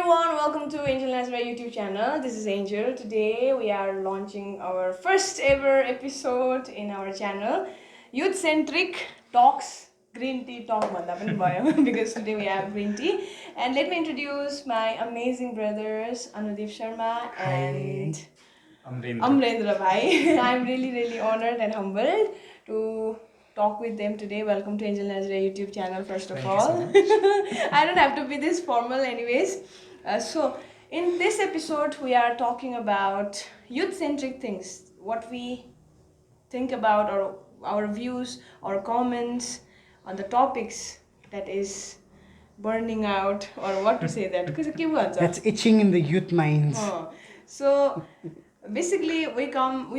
welcome to Anjal Nazirite YouTube channel. This is Angel. Today we are launching our first ever episode in our channel, Youth Centric Talks, Green Tea Talk because today we have green tea. And let me introduce my amazing brothers, Anudeep Sharma and Amrendra bhai. I'm really honored and humbled to talk with them today. Welcome to Anjal Nazirite YouTube channel first of all. I don't have to be this formal anyways. So in this episode we are talking about youth-centric things, what we think about, or our views or comments on the topics that is burning out, or what to say that because That's itching in the youth minds. So basically we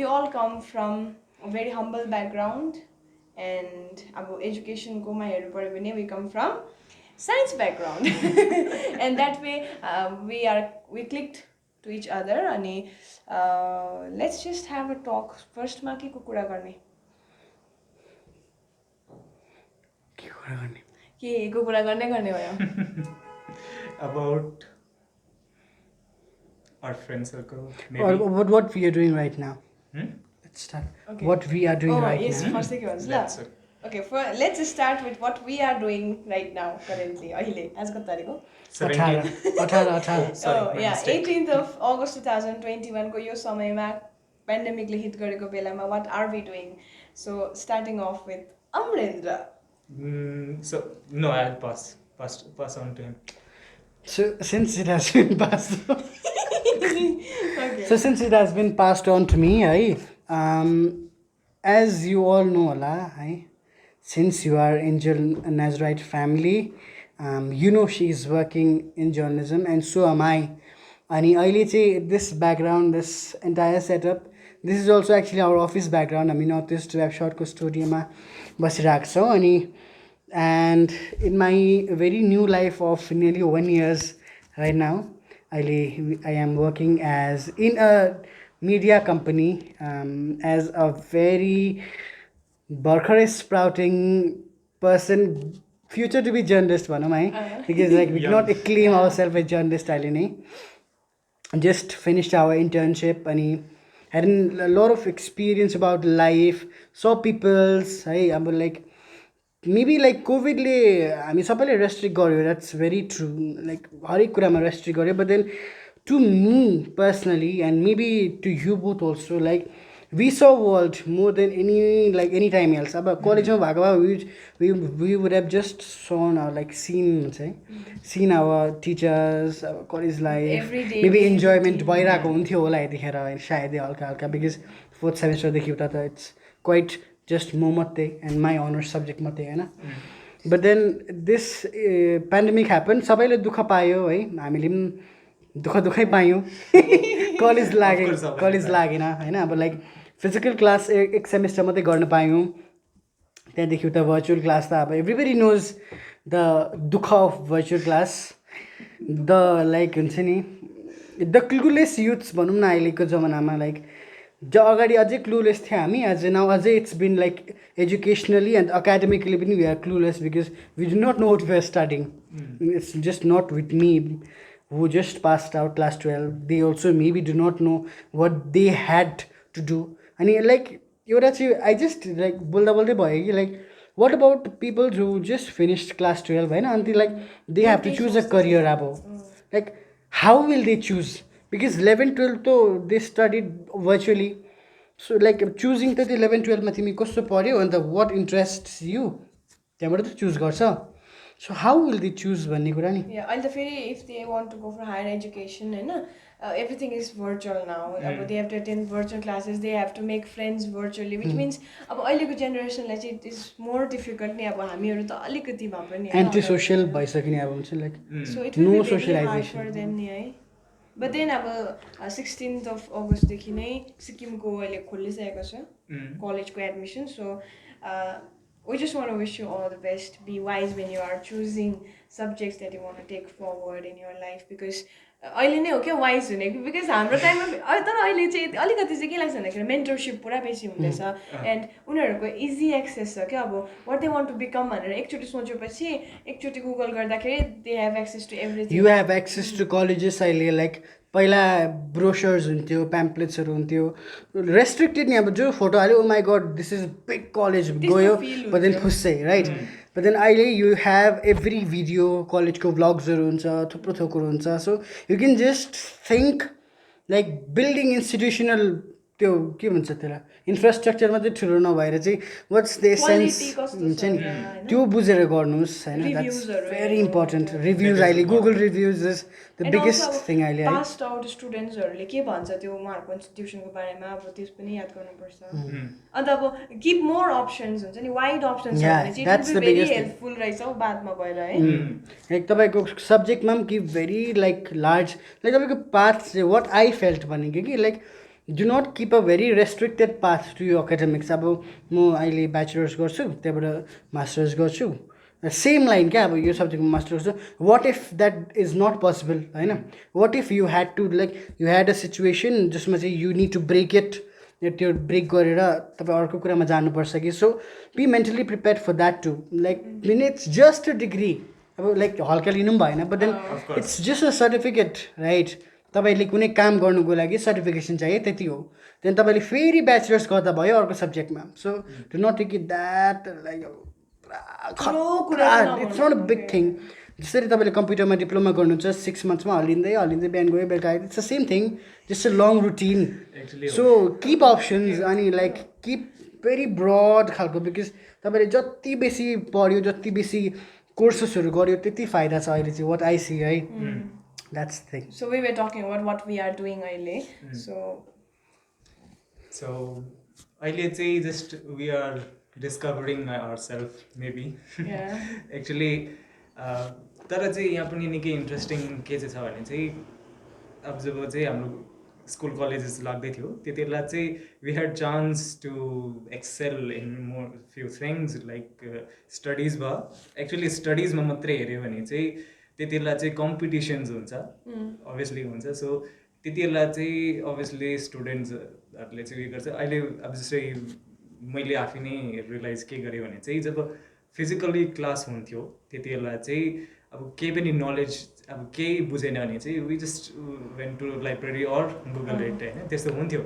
all come from a very humble background, and our education we come from science background and that way we clicked to each other and let's just have a talk. First ma ke ko कुरा गर्ने के को कुरा गर्ने भयो about our friend circle, maybe. Or what we are doing right now. Let's start. Okay. What we are doing right yes, now. first thing was okay, let's start with what we are doing right now currently. Ahile आज कति तारिक हो 18. Oh yeah, 18th of August 2021 को यो समयमा pandemic ले hit गरेको बेलामा what are we doing? So starting off with Amrendra. So no, I'll pass on to him. So since it has been passed Okay. So since it has been passed on to me, as you all know, since you are Angel Nazirite family, you know she is working in journalism and so am I. And this background, this entire setup, this is also actually our office background. I mean, not this webshot studio and in my very new life of nearly 1 year right now, I am working as in a media company as a very burger sprouting person, future to be journalist because like we cannot claim ourselves as journalist. Just finished our internship and had a lot of experience about life, saw people's I'm like maybe like COVID le सबैले restrict गर्यो, that's very true, like हरेक कुरामा restrict गर्यो, but then to me personally and maybe to you both also, like we saw world more than any time else. अब कलेजमा भएको भए we would have just seen our teachers, our college life, maybe enjoyment भइरहेको हुन्थ्यो होला यतिखेर सायदै हल्का हल्का, because 4th semester देखि उता त it's quite just म मात्रै and my honor subject मात्रै हैन. But then this pandemic happened, सबैले दुःख पायो है, हामीले पनि दुःखै पायौँ. कलेज लागेन हैन. अब लाइक फिजिकल क्लास एक सेमेस्टर मात्रै गर्न पायौँ, त्यहाँदेखि उता भर्चुअल क्लास त अब एभ्रिबडी नोज द दुःख of virtual class, the like हुन्छ नि द क्लुलेस युथ्स भनौँ न अहिलेको जमानामा. लाइक अगाडि अझै क्लुलेस थियो हामी, अझै it's been like educationally and academically पनि we are clueless because we do not know what we are studying. It's just not with me who just passed out class 12, they also maybe do not know what they had to do. And like I just like bolda bhayo ki like what about people who just finished class 12 until like they have to choose a career above, like how will they choose? Because 11 12 to they studied virtually, so like choosing to the 11 12 ma timi kasto paryo and what interests you त्यहाँबाट त choose गर्छ. So how will they choose भन्ने कुरा नि? Yeah, and if they want to go for higher education, everything is virtual now. They have to attend virtual classes, they have to make friends virtually, which means अब अहिलेको जेनेरेसनलाई चाहिँ it is more difficult नि. अब हामीहरू त अलिकति भए पनि एन्टी सोशल भइसक्ने अब हुन्छ like so it will be very hard for them नि है. But then अब 16th of August देखि नै सिक्किमको अहिले खोलिसकेको छ कलेजको admission. So we just want to wish you all the best. Be wise when you are choosing subjects that you want to take forward in your life, because अहिले नै हो क्या वाइज हुने बिकज हाम्रो टाइममा तर अहिले चाहिँ अलिकति चाहिँ के लाग्छ भन्दाखेरि मेन्टरसिप पुरा बेसी हुँदैछ एन्ड उनीहरूको इजी एक्सेस छ क्या अब what they want to become भनेर एकचोटि सोचेपछि एकचोटि गुगल गर्दाखेरि they have access to everything you have access to colleges अहिले लाइक पहिला ब्रोसर्स हुन्थ्यो प्याम्पलेट्सहरू हुन्थ्यो रेस्ट्रिक्टेड नि अब जो फोटो हाल्यो oh my god this is big college गयो बट देन फुस्सै राइट बट देन अहिले यु हेभ एभ्री भिडियो कलेजको भ्लग्सहरू हुन्छ थुप्रो थोकहरू हुन्छ so you can just think like building institutional त्यो के भन्छ त्यसलाई इन्फ्रास्ट्रक्चर मात्रै ठुलो नभएर चाहिँ वाट्स द एसेन्स हुन्छ नि त्यो बुझेर गर्नुहोस् होइन द्याट्स भेरी इम्पोर्टेन्ट रिभ्युज अहिले Google reviews is the biggest thing अहिले है पास्ट आउट स्टुडेन्ट्सहरूले के भन्छ त्यो उहाँहरूको इन्स्टिट्युसनको बारेमा अब त्यस पनि याद गर्नुपर्छ अन्त अब किप मोर अप्सन्स हुन्छ नि वाइड अप्सन्स भेरी हेल्पफुल रहेछ हौ बादमा गएर है लाइक तपाईँको सब्जेक्टमा पनि keep very like large like तपाईँको पाथ चाहिँ वाट आई फेल्ट भनेको कि like do not keep a very restricted path to you academics अब म अहिले ब्याचलर्स गर्छु त्यहाँबाट मास्टर्स गर्छु सेम लाइन क्या अब यो सब्जेक्टमा मास्टर्स गर्छु what if that is not possible होइन what if you had to like you had a situation जसमा चाहिँ you need to break it त्यो ब्रेक गरेर तपाईँ अर्को कुरामा जानुपर्छ कि so be mentally prepare for that to like mean it's just a degree अब लाइक हल्का लिनु पनि भएन but then it's just a certificate right तपाईँले कुनै काम गर्नुको लागि सर्टिफिकेसन चाहियो त्यति हो त्यहाँदेखि तपाईँले फेरि ब्याचलर्स गर्दा भयो अर्को सब्जेक्टमा so do not take it that like it's not a big thing जसरी तपाईँले कम्प्युटरमा डिप्लोमा गर्नुहुन्छ 6 मन्थ्समा हल्लिँदै हल्लिँदै बिहान गयो बेलुका आयो it's the same thing just a long routine so keep options अनि लाइक किप भेरी ब्रड खालको बिकज तपाईँले जति बेसी पढ्यो जति बेसी कोर्सेसहरू गर्यो त्यति फाइदा छ अहिले चाहिँ वाट आई सी है That's the thing. So we were talking about what we are doing अहिले So अहिले चाहिँ just we are discovering ourselves maybe. Yeah. Actually तर चाहिँ यहाँ पनि निकै इन्ट्रेस्टिङ के चाहिँ छ भने चाहिँ अब जब चाहिँ हाम्रो स्कुल कलेजेस लाग्दै थियो त्यति बेला चाहिँ we had chance to excel in more few things like studies भयो एक्चुली स्टडिजमा मात्रै हेऱ्यो भने चाहिँ त्यति बेला चाहिँ कम्पिटिसन्स हुन्छ अभियसली हुन्छ सो त्यति बेला चाहिँ अभियसली स्टुडेन्ट्सहरूले चाहिँ उयो गर्छ अहिले अब जस्तै मैले आफै नै रियलाइज के गरेँ भने चाहिँ जब फिजिकली क्लास हुन्थ्यो त्यति बेला चाहिँ अब केही पनि नलेज अब केही बुझेन भने चाहिँ we just went to library or Google it होइन त्यस्तो हुन्थ्यो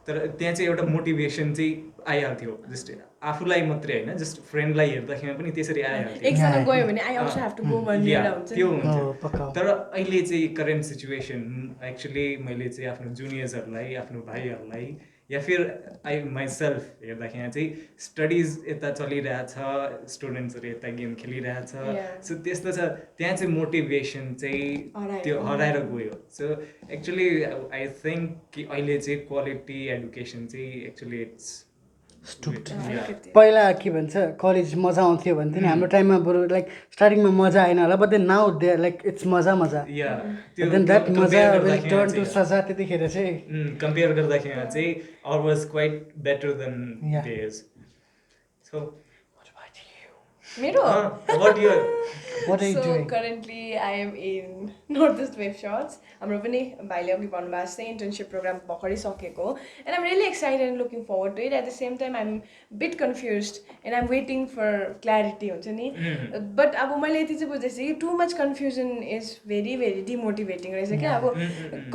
तर त्यहाँ चाहिँ एउटा मोटिभेसन चाहिँ आइहाल्थ्यो जस्ट आफूलाई मात्रै होइन जस्ट फ्रेन्डलाई हेर्दाखेरि पनि त्यसरी आइहाल्थ्यो एकजना गयो भने I also have to go भन्ने हुन्छ त्यो हुन्थ्यो तर अहिले चाहिँ करेन्ट सिचुएसन एक्चुअली मैले चाहिँ आफ्नो जुनियर्सहरूलाई आफ्नो भाइहरूलाई या फिर आई माइसेल्फ हेर्दाखेरि चाहिँ स्टडिज यता चलिरहेछ स्टुडेन्ट्सहरू यता गेम खेलिरहेछ सो त्यस्तो छ त्यहाँ चाहिँ मोटिभेसन चाहिँ त्यो हराएर गयो सो एक्चुली आई थिङ्क कि अहिले चाहिँ क्वालिटी एडुकेसन चाहिँ एक्चुली इट्स पहिला के भन्छ कलेज मजा आउँथ्यो भन्थ्यो नि हाम्रो टाइममा बरु लाइक स्टार्टिङमा मजा आएन होला but then now they like it's मजा देन द्याट मजा विल टर्न टु सजा त्यतिखेर चाहिँ कम्पेयर गर्दाखेरि चाहिँ our was quite better than theirs so मेरो what you so currently I am in Northeast Web Shots हाम्रो पनि भाइले अघि भन्नुभएको जस्तै इन्टर्नसिप प्रोग्राम भर्खरै सकेको and I'm really excited and looking forward to it at the same time I'm bit confuse and I'm waiting for clarity हुन्छ नि बट अब मैले यति चाहिँ बुझ्दैछु कि too much confusion is very very demotivating रहेछ क्या अब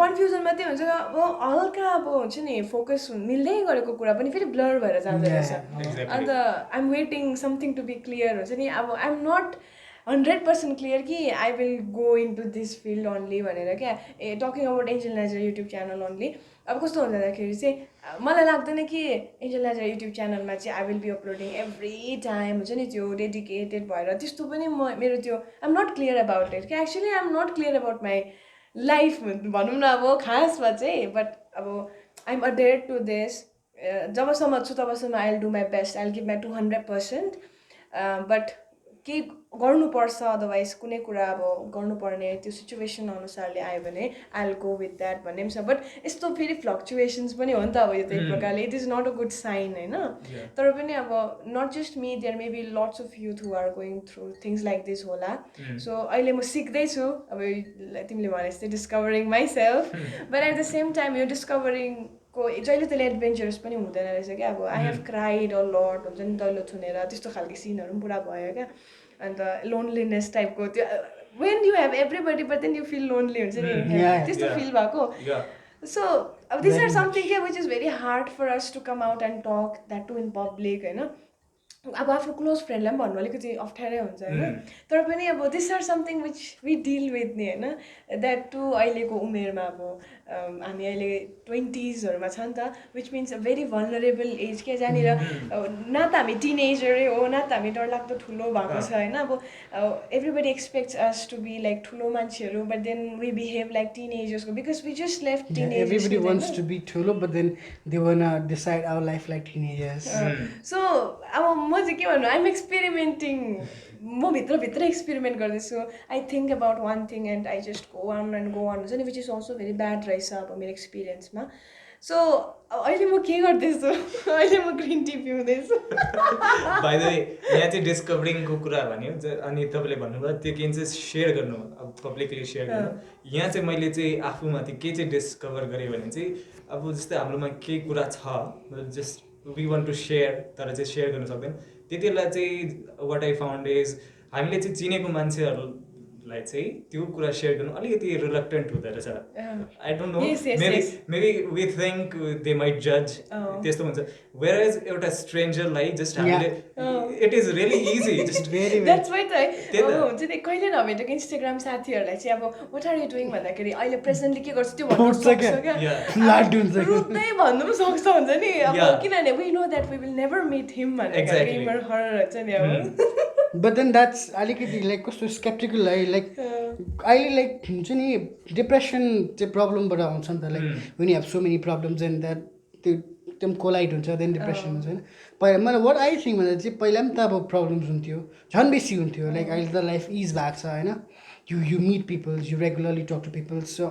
कन्फ्युजन मात्रै हुन्छ अब हल्का अब हुन्छ नि फोकस मिल्दै गरेको कुरा पनि फेरि ब्लर भएर जाँदो रहेछ अन्त I'm waiting something to be clear हुन्छ नि अब आइम नट 100% क्लियर कि I will go into this field only भनेर क्या talking about Angel Nazir YouTube channel only अब कस्तो हुन्छ भन्दाखेरि चाहिँ मलाई लाग्दैन कि एन्जल नाजिर युट्युब च्यानलमा चाहिँ I will be uploading every time हुन्छ नि त्यो डेडिकेटेड भएर त्यस्तो पनि मेरो त्यो I am not clear about it कि actually I am not clear about my life भनौँ न अब खासमा चाहिँ बट अब I am added to this जबसम्म छु तबसम्म I will do my best I will give my 200% but केही गर्नुपर्छ अदरवाइज कुनै कुरा अब गर्नुपर्ने त्यो सिचुएसन अनुसारले आयो भने I will go with that भन्ने पनि छ बट यस्तो फेरि फ्लक्चुएसन्स पनि हो नि त अब यो त एक प्रकारले it is not a good sign होइन तर पनि अब not just me there may be lots of youth who are going through things like this होला सो अहिले म सिक्दैछु अब तिमीले भने जस्तै discovering myself but at the same time यो डिस्कभरिङको जहिले त्यसले एडभेन्चरस पनि हुँदैन रहेछ क्या अब I have cried a lot हुन्छ नि दैलो थुनेर त्यस्तो खालको सिनहरू पनि पुरा भयो क्या अन्त लोनलीनेस टाइपको त्यो when you have everybody but then you feel lonely हुन्छ नि त्यस्तो फिल भएको सो अब दिस आर समथिङ के which is very hard for us to come out and talk that to in public होइन अब आफ्नो क्लोज फ्रेन्डलाई पनि भन्नु अलिकति अप्ठ्यारै हुन्छ होइन तर पनि अब this are something which we deal with नि होइन द्याट टु अहिलेको उमेरमा अब हामी अहिले 20sहरूमा छ नि त which means a very vulnerable age के जहाँनिर न त हामी टिनेजरै हो न त हामी डरलाग्दो ठुलो भएको छ होइन अब everybody expects us to be like ठुलो मान्छेहरू but then we behave like टिनेजर्सको because we just left teenagers everybody wants to be ठुलो but then they wanna decide our life like teenagers so अब म चाहिँ के भन्नु आइएम एक्सपेरिमेन्टिङ म भित्रभित्र एक्सपेरिमेन्ट गर्दैछु I think about one thing and I just go on and go on हुन्छ नि which is also very bad रहेछ अब मेरो एक्सपिरियन्समा सो अहिले म के गर्दैछु अहिले म ग्रिन टी पिउँदैछु बाइ द वे यहाँ चाहिँ डिस्कभरिङको कुरा भन्यो अनि तपाईँले भन्नुभयो त्यो के चाहिँ सेयर गर्नु अब पब्लिकली सेयर गर्नु यहाँ चाहिँ मैले चाहिँ आफूमाथि के चाहिँ डिस्कभर गरेँ भने चाहिँ अब जस्तै हाम्रोमा केही कुरा छ just we want to share तर चाहिँ सेयर गर्नु सक्दैन त्यति बेला चाहिँ वाट आई फाउन्ड इज हामीले चाहिँ चिनेको मान्छेहरूलाई चाहिँ त्यो कुरा सेयर गर्नु अलिकति रिलक्टेन्ट हुँदो रहेछ I don't know maybe we think they might जज त्यस्तो हुन्छ वेयर एज एउटा स्ट्रेन्जरलाई जस्ट हामीले it is really easy just that's why त हुन्छ नि कहिले नभेटेको इन्स्टाग्राम साथीहरूलाई चाहिँ अब वाट आर यु डुइङ भन्दाखेरि अहिले प्रेजेन्टली के गर्छ त्यो भन्नु सक्छ क्या रुट्दै भन्नु पनि सक्छ हुन्छ नि अब किनभने we know that we will never meet him भनेर हुन्छ नि अब but then that's अलिकति लाइक कस्तो स्केप्टिकल है लाइक अहिले लाइक हुन्छ नि डिप्रेसन चाहिँ प्रब्लमबाट आउँछ नि त like when you have so many problems and that त्यो एकदम कोलाइड हुन्छ देन डिप्रेसन हुन्छ होइन पहिला मलाई वाट आई थिङ्क भन्दा चाहिँ पहिला पनि त अब प्रब्लम्स हुन्थ्यो झन् बेसी हुन्थ्यो लाइक अहिले त लाइफ इज भएको छ होइन you meet peoples you regularly talk to peoples so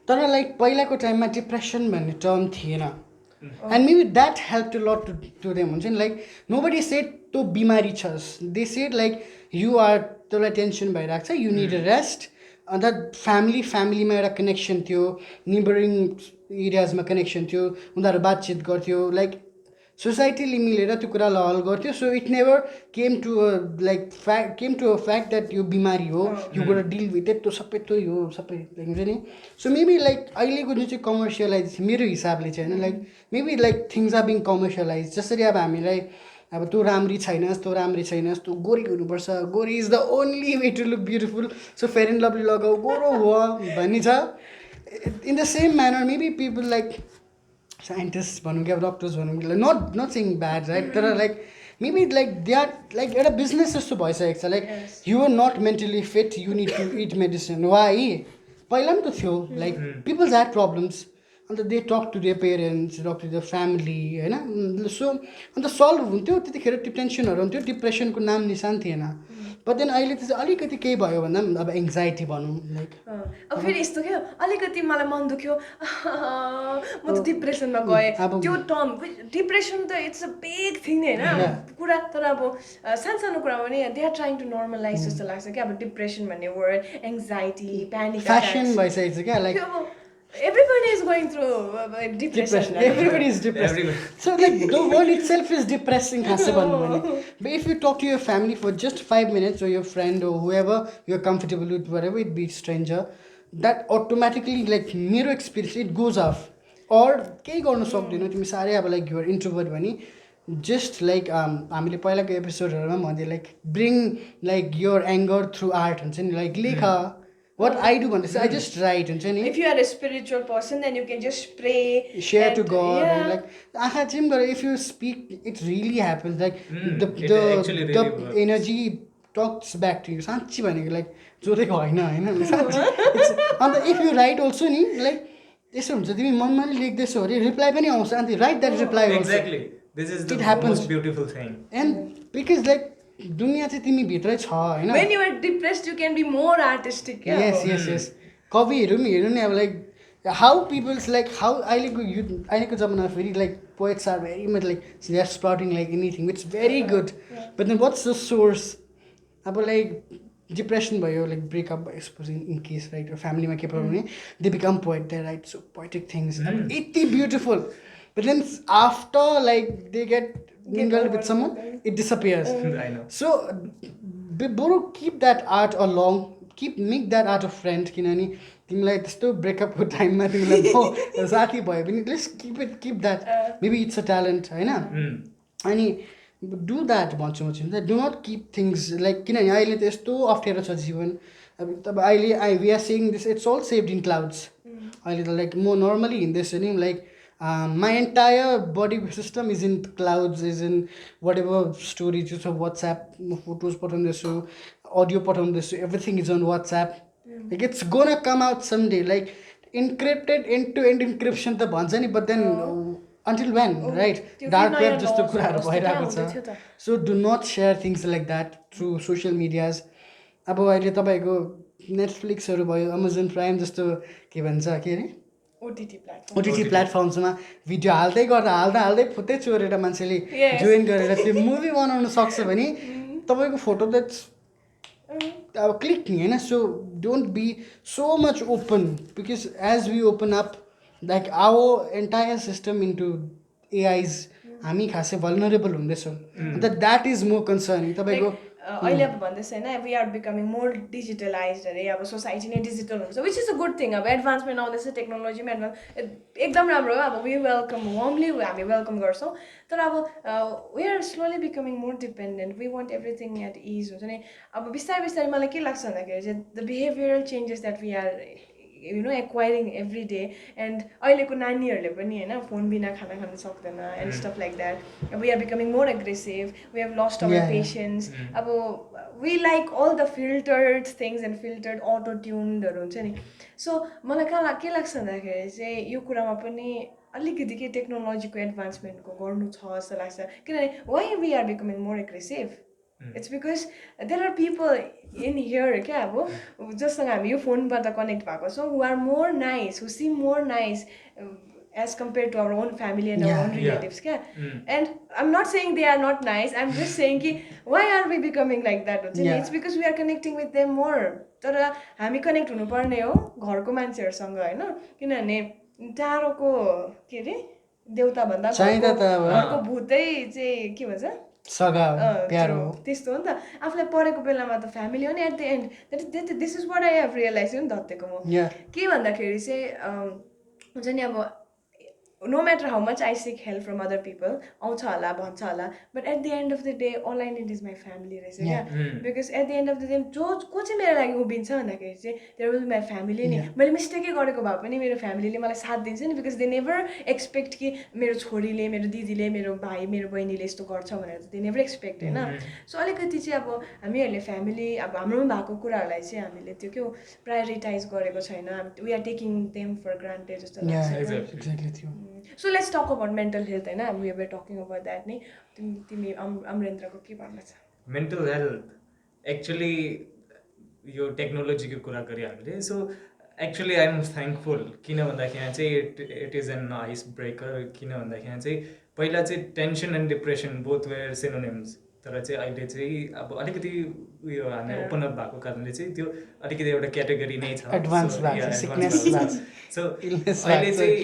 तर लाइक पहिलाको टाइममा डिप्रेसन भन्ने टर्म थिएन and maybe that help to lot to them हुन्छ नि लाइक नोबडी सेड तँ बिमारी छस् they said like you are तँलाई टेन्सन भइरहेको छ यु निड अ रेस्ट अन्त फ्यामिलीमा एउटा कनेक्सन थियो नेबरिङ एरियाजमा कनेक्सन थियो उनीहरू बातचित गर्थ्यो लाइक सोसाइटीले मिलेर त्यो कुरालाई हल गर्थ्यो so it never came to a fact that यो बिमारी हो यो कुरा डिल विथ इट त्यो सबै त्यो हो सबै लाइक हुन्छ नि सो मेबी लाइक अहिलेको जुन चाहिँ कमर्सियलाइज मेरो हिसाबले चाहिँ होइन like maybe like things are being commercialize जसरी अब हामीलाई अब तँ राम्री छैनस् तँ गोरी हुनुपर्छ गोरी is the only way to look beautiful so fair and lovely लगाऊ गोरो हो भन्ने छ in the same manner maybe people like scientist भनौँ कि अब डक्टर्स भनौँ कि नट सेङ ब्याड राइट तर like maybe like they are like एउटा बिजनेस जस्तो भइसकेको छ like you are not mentally fit you need to eat medicine why पहिला पनि त थियो लाइक पिपल्स ह्याड प्रब्लम्स अन्त they talk to their parents talk to their family होइन सो अन्त सल्भ हुन्थ्यो त्यतिखेर त्यो टेन्सनहरू हुन्थ्यो डिप्रेसनको नाम निशान थिएन बट देन अहिले चाहिँ अलिकति केही भयो भन्दा पनि अब एङ्जाइटी भनौँ लाइक अब फेरि यस्तो क्या अलिकति मलाई मन दुख्यो म त डिप्रेसनमा गएँ त्यो टर्म डिप्रेसन त इट्स अ बिग थिङ नि होइन कुरा तर अब सानो कुरामा पनि they are trying to normalize जस्तो लाग्छ क्या अब डिप्रेसन भन्ने वर्ड एङ्जाइटी प्यानिक फ्यासन भइसकेको छ क्या like everybody is going through depression. Everybody is depressed. So like the world itself is depressing. But if you talk to your family for just 5 minutes or your friend or whoever you're comfortable with, whatever it be, stranger, that automatically like मेरो experience it goes off. Or केही गर्नु सक्दैन तिमी साह्रै अब like you're introvert भने just like हामीले पहिलाको एपिसोडहरूमा भन्दै like bring like your anger through art हुन्छ नि लाइक लेख what I do भन्दैछ I just write हुन्छ नि if you are a spiritual person then you can just pray share to God and like आँखा चिम गरेर if you speak it really happens like the energy talks back to you साँच्ची भनेको like जोडेको होइन अन्त if you write also नि like यसो हुन्छ तिमी मनमा नै लेख्दैछौ अरे रिप्लाई पनि आउँछ अन्त write that reply also exactly this is the most beautiful thing and because like दुनियाँ चाहिँ तिमी भित्रै छ होइन when you are depressed you can be more artistic yes कविहरू पनि हेर्नु नि अब like how peoples like how अहिलेको जमानामा फेरि like poets are very much like they are spouting like anything it's very good but then what's the source अब like depression भयो लाइक ब्रेकअप भयो सपोज इन केस राइट फ्यामिलीमा के problem भने they become poet they write so poetic things यति beautiful but then after like they get mingled with someone it disappears I know. so bro keep that art along make that art a friend किनभने तिमीलाई त्यस्तो ब्रेकअपको टाइममा तिमीलाई साथी भयो भने let's keep that maybe it's a talent होइन अनि डु द्याट भन्छु म चाहिँ do not keep things like किनभने अहिले त यस्तो अप्ठ्यारो छ जीवन अब तब अहिले we are saying this it's all saved in clouds अहिले त लाइक म नर्मली हिँड्दैछु नि like my entire body system is in clouds, is in whatever storage of WhatsApp, photos पठाउँदैछु, audio पठाउँदैछु, everything is on WhatsApp. Like it's gonna come out someday, like encrypted end-to-end encryption त भन्छ नि, but then until when, right? Dark web जस्तो कुराहरू भइरहेको छ. So do not share things like that through social medias. अब अहिले तपाईँको नेटफ्लिक्सहरू भयो, अमेजन प्राइम जस्तो के भन्छ के अरे ओटिटी प्लेटफर्म्समा भिडियो हाल्दै हाल्दै फुत्तै चोरेर मान्छेले जोइन गरेर त्यो मुभी बनाउन सक्छ भने तपाईँको फोटो त अब क्लिक नि होइन so don't be so much open because as we open up like our entire system into AIs हामी खासै भल्नरेबल हुँदैछौँ अन्त द्याट इज मोर कन्सर्निङ तपाईँको अहिले अब भन्दैछ होइन we are becoming more digitalize अरे अब सोसाइटी नै डिजिटल हुन्छ which is a good thing अब एडभान्समेन्ट आउँदैछ टेक्नोलोजीमा एकदम राम्रो हो अब वी वेलकम वार्मली हामी वेलकम गर्छौँ तर अब we are slowly becoming more dependent we want everything at ease हुन्छ नि अब बिस्तारै बिस्तारै मलाई के लाग्छ भन्दाखेरि चाहिँ the behavioural changes that we are acquiring every day and अहिलेको नानीहरूले पनि होइन फोन बिना खाना खान सक्दैन and stuff like that we are becoming more aggressive we have lost our patience अब we like all the filtered things and filtered auto ट्युन्डहरू हुन्छ नि सो मलाई के लाग्छ भन्दाखेरि चाहिँ यो कुरामा पनि अलिकति के टेक्नोलोजीको एडभान्समेन्टको गर्नु छ जस्तो लाग्छ किनभने why we are becoming more aggressive it's because there are people in here क्या अब जससँग हामी यो फोनबाट कनेक्ट भएको छौँ who are more nice who seem more nice as compared to our own family and our own relatives and I'm not saying they are not nice I'm just saying ki why are we becoming like that it's because we are connecting with them more तर हामी connect हुनुपर्ने हो घरको मान्छेहरूसँग होइन किनभने टाढोको के अरे देउता भन्दा घरको भूतै चाहिँ के भन्छ सगा प्यारो त्यस्तो हो नि त आफूलाई परेको बेलामा त फ्यामिली हो नि at the end this is what I have realize नि धत्तेको म के भन्दाखेरि चाहिँ हुन्छ नि अब no matter how much I seek help from other people आउँछ होला भन्छ होला but at the end of the day all I need is my family रहेछ क्या because at the end of the day को चाहिँ मेरो लागि उभिन्छ भन्दाखेरि चाहिँ there will be my family नि मैले मिस्टेकै गरेको भए पनि मेरो फ्यामिलीले मलाई साथ दिन्छ नि because they never expect कि मेरो छोरीले मेरो दिदीले मेरो भाइ मेरो बहिनीले यस्तो गर्छ भनेर they never expect होइन सो अलिकति चाहिँ अब हामीहरूले फ्यामिली अब हाम्रोमा भएको कुराहरूलाई चाहिँ हामीले त्यो के प्रायोरिटाइज गरेको छैन we are taking them for granted जस्तो लाग्छ So let's talk about mental health हैन we were talking about that नि तिमी अमरेन्द्रको के भन्न छ मेन्टल हेल्थ एक्चुअली यो टेक्नोलोजीको कुरा गरे हामीले so actually I am thankful किन भन्दाखेरि चाहिँ it is an ice breaker किन भन्दाखेरि चाहिँ पहिला चाहिँ tension and depression both were synonyms तर चाहिँ अहिले चाहिँ अब अलिकति उयो हामी ओपन अप भएको कारणले चाहिँ त्यो अलिकति एउटा क्याटेगोरी नै छ सो अहिले चाहिँ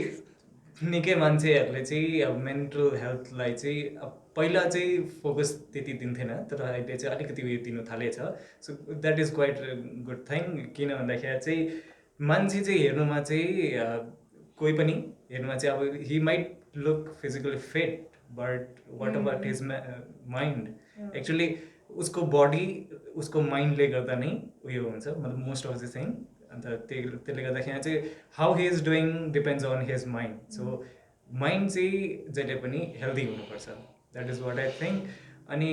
निकै मान्छेहरूले चाहिँ अब मेन्टल हेल्थलाई चाहिँ अब पहिला चाहिँ फोकस त्यति दिन्थेन तर अहिले चाहिँ अलिकति उयो दिनु थालेछ so that is quite good thing किन भन्दाखेरि चाहिँ मान्छे चाहिँ हेर्नुमा चाहिँ कोही पनि हेर्नुमा चाहिँ अब he might look physically fit but what about his mind actually उसको बडी उसको माइन्डले गर्दा नै उयो हुन्छ मतलब मोस्ट अफ द थिङ अन्त त्यसले गर्दाखेरि चाहिँ how he is doing depends on his mind so mind चाहिँ जहिले पनि हेल्दी हुनुपर्छ that is what I think अनि